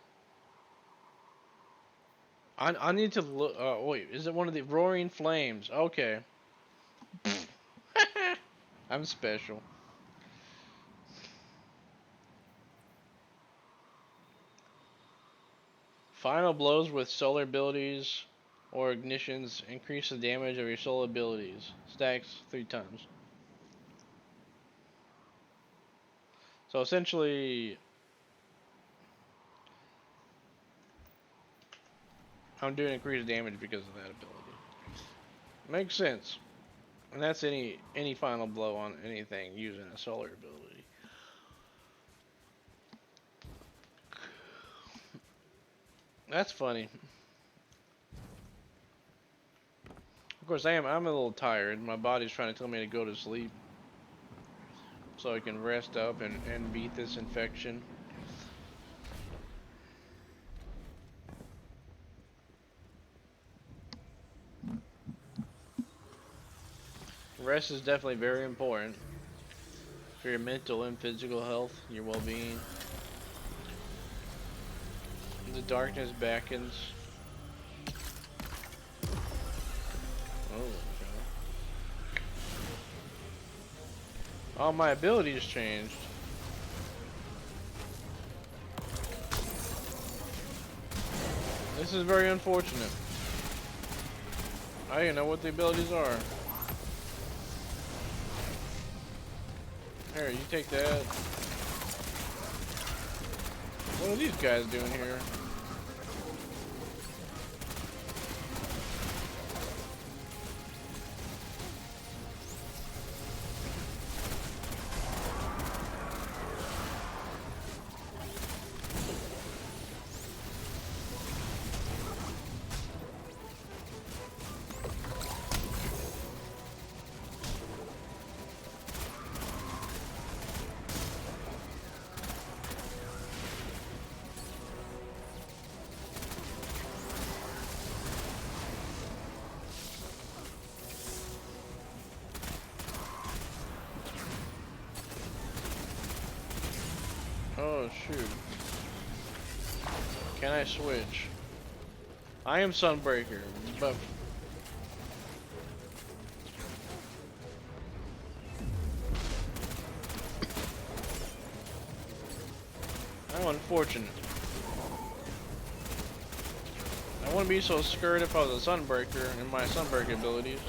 I need to look. Wait, is it one of the Roaring Flames? Okay. I'm special. Final blows with solar abilities or ignitions increase the damage of your solar abilities. Stacks 3 times. So essentially, I'm doing increased damage because of that ability. Makes sense. And that's any final blow on anything using a solar ability. That's funny. Of course, I'm a little tired. My body's trying to tell me to go to sleep so I can rest up and beat this infection. Rest is definitely very important for your mental and physical health, your well-being. The darkness beckons. Oh, okay. Oh, my abilities changed. This is very unfortunate. I don't know what the abilities are. Here, you take that. What are these guys doing here? Oh shoot. Can I switch? I am Sunbreaker, but how unfortunate. I wouldn't be so scared if I was a Sunbreaker and my Sunbreaker abilities.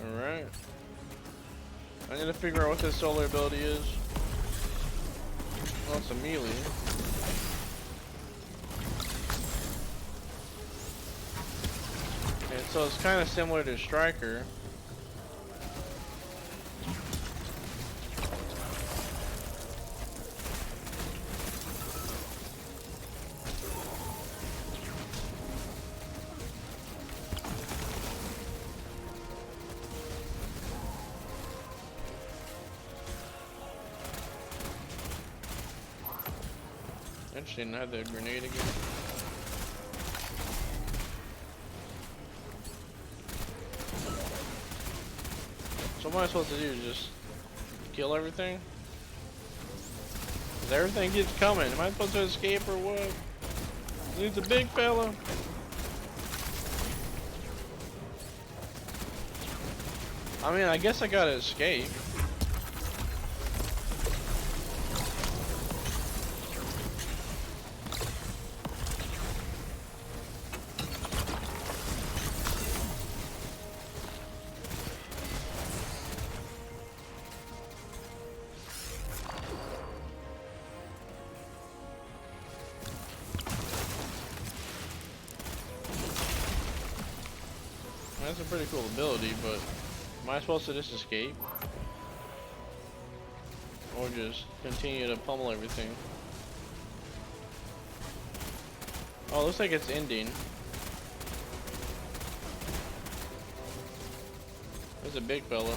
Alright. I need to figure out what this solar ability is. Well, it's a melee. And so it's kind of similar to Striker. Interesting, I have the grenade again. So what am I supposed to do? Just kill everything? 'Cause everything keeps coming. Am I supposed to escape or what? He's a big fella. I mean, I guess I gotta escape. That's a pretty cool ability, but am I supposed to just escape? Or just continue to pummel everything? Oh, looks like it's ending. There's a big fella.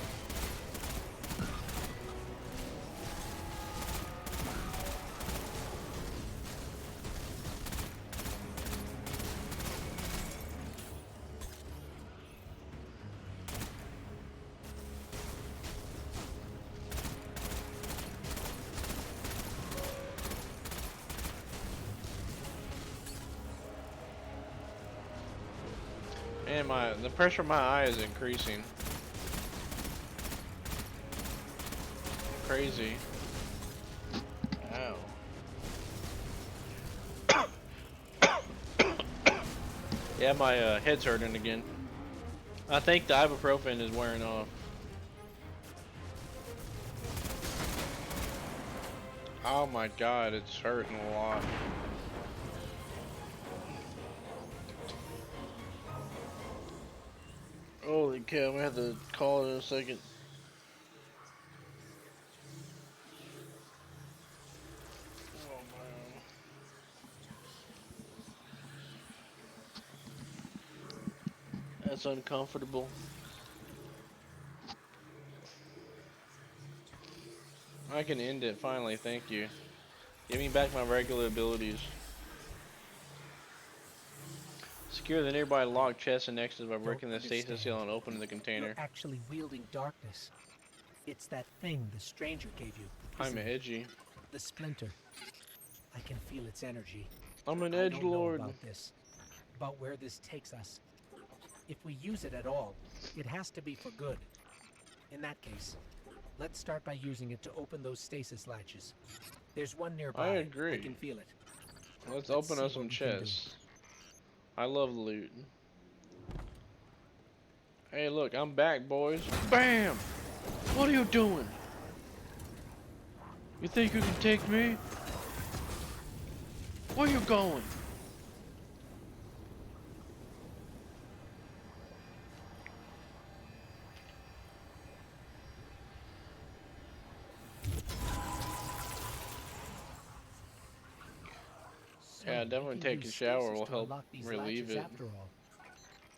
And the pressure in my eye is increasing. Crazy. Ow. Yeah, my head's hurting again. I think the ibuprofen is wearing off. Oh my god, it's hurting a lot. Holy cow, I'm gonna have to call it in a second. Oh man. That's uncomfortable. I can end it finally, thank you. Give me back my regular abilities. Secure the nearby locked chests and exits by breaking the stasis seal and opening the container. You're actually wielding darkness. It's that thing the stranger gave you. I'm isn't it? edgy. The splinter. I can feel its energy. I'm an I edge don't know lord. about this, about where this takes us. If we use it at all, it has to be for good. In that case, let's start by using it to open those stasis latches. There's one nearby. I agree. I can feel it. Let's Let's open see up some what we can do. chests. I love loot. Hey look, I'm back, boys. BAM! What are you doing? You think you can take me? Where you going? So Yeah, we definitely can take a use shower stasis will to help unlock these relieve latches it. After all.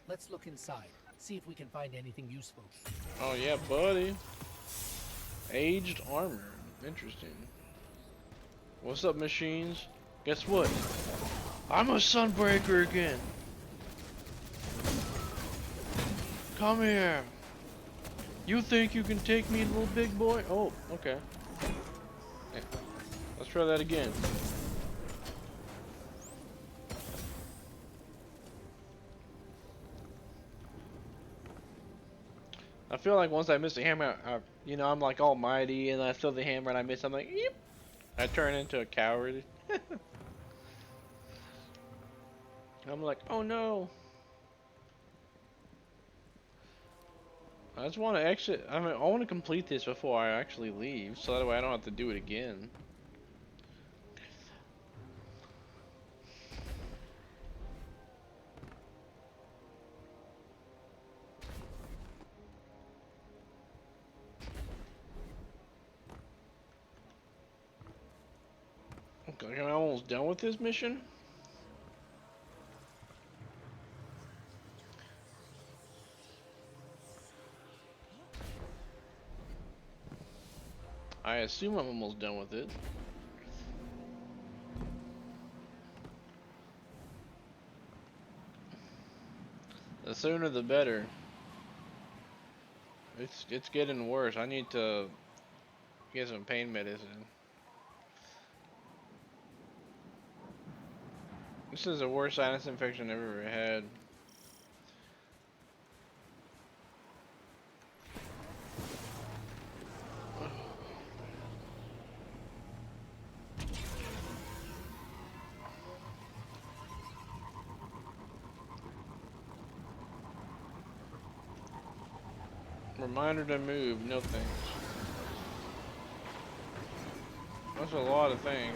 Let's look inside. See if we can find anything useful. Oh yeah, buddy. Aged armor. Interesting. What's up, machines? Guess what? I'm a Sunbreaker again. Come here. You think you can take me, little big boy? Oh, okay. Yeah. Let's try that again. I feel like once I miss a hammer, you know, I'm like almighty, and I throw the hammer and I miss. I'm like, yep. I turn into a coward. I'm like, oh no. I just want to exit. I mean, I want to complete this before I actually leave, so that way I don't have to do it again. Okay, I'm almost done with this mission. I assume I'm almost done with it. The sooner the better. It's getting worse. I need to get some pain medicine. This is the worst sinus infection I've ever had. Reminder to move, no thanks. That's a lot of things.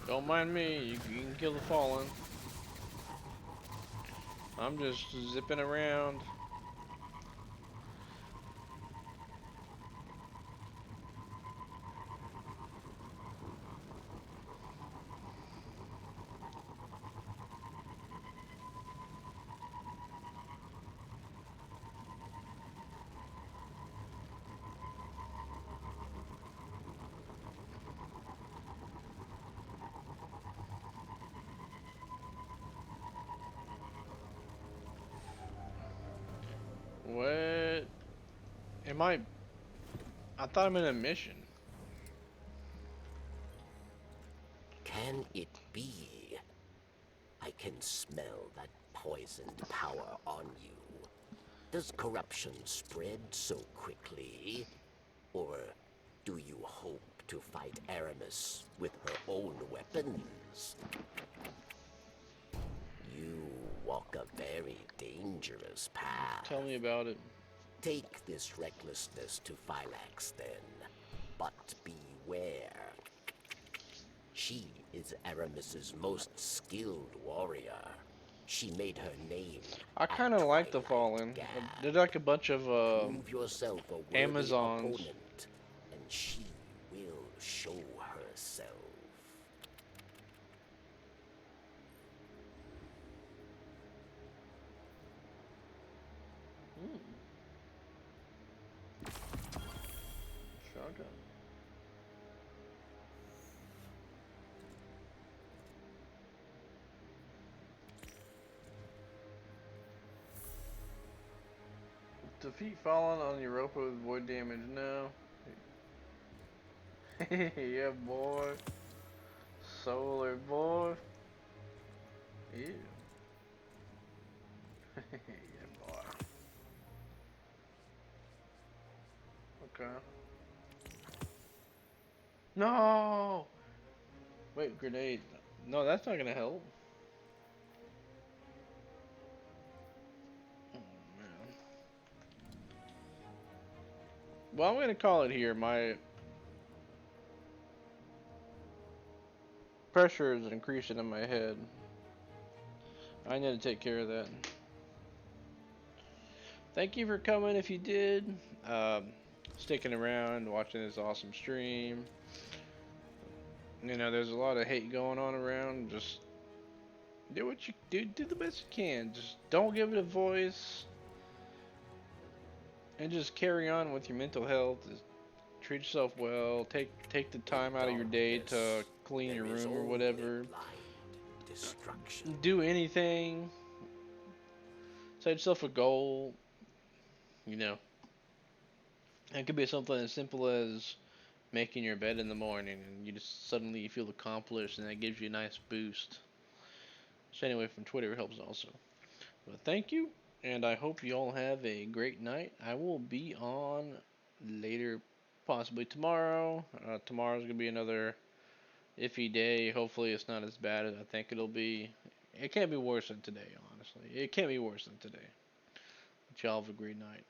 Don't mind me, you can kill the fallen. I'm just zipping around. What? Am I thought I'm in a mission. Can it be? I can smell that poisoned power on you. Does corruption spread so quickly? Or do you hope to fight Aramis with her own weapons? You walk a very dangerous path. Tell me about it. Take this recklessness to Phylax then, but beware. She is Aramis's most skilled warrior. She made her name. I kind of like the Fallen. They're like a bunch of Prove yourself a worthy Amazons. opponent, and she will show herself. Shotgun. Defeat Fallen on Europa with void damage. No. Yeah, boy. Solar boy. Ew. Yeah, boy. Okay. No! Wait, grenade. No, that's not gonna help. Oh, man. Well, I'm gonna call it here. My pressure is increasing in my head. I need to take care of that. Thank you for coming if you did. Sticking around, watching this awesome stream. You know, there's a lot of hate going on around. Just do what you do. Do the best you can. Just don't give it a voice, and just carry on with your mental health. Just treat yourself well. Take the time out of your day to clean your There is room or only whatever. blind destruction. Do anything. Set yourself a goal. You know, it could be something as simple as making your bed in the morning, and you just suddenly you feel accomplished, and that gives you a nice boost. So anyway, from Twitter helps also. But thank you, and I hope you all have a great night. I will be on later, possibly tomorrow. Tomorrow's gonna be another iffy day. Hopefully, it's not as bad as I think it'll be. It can't be worse than today, honestly. It can't be worse than today. But y'all have a great night.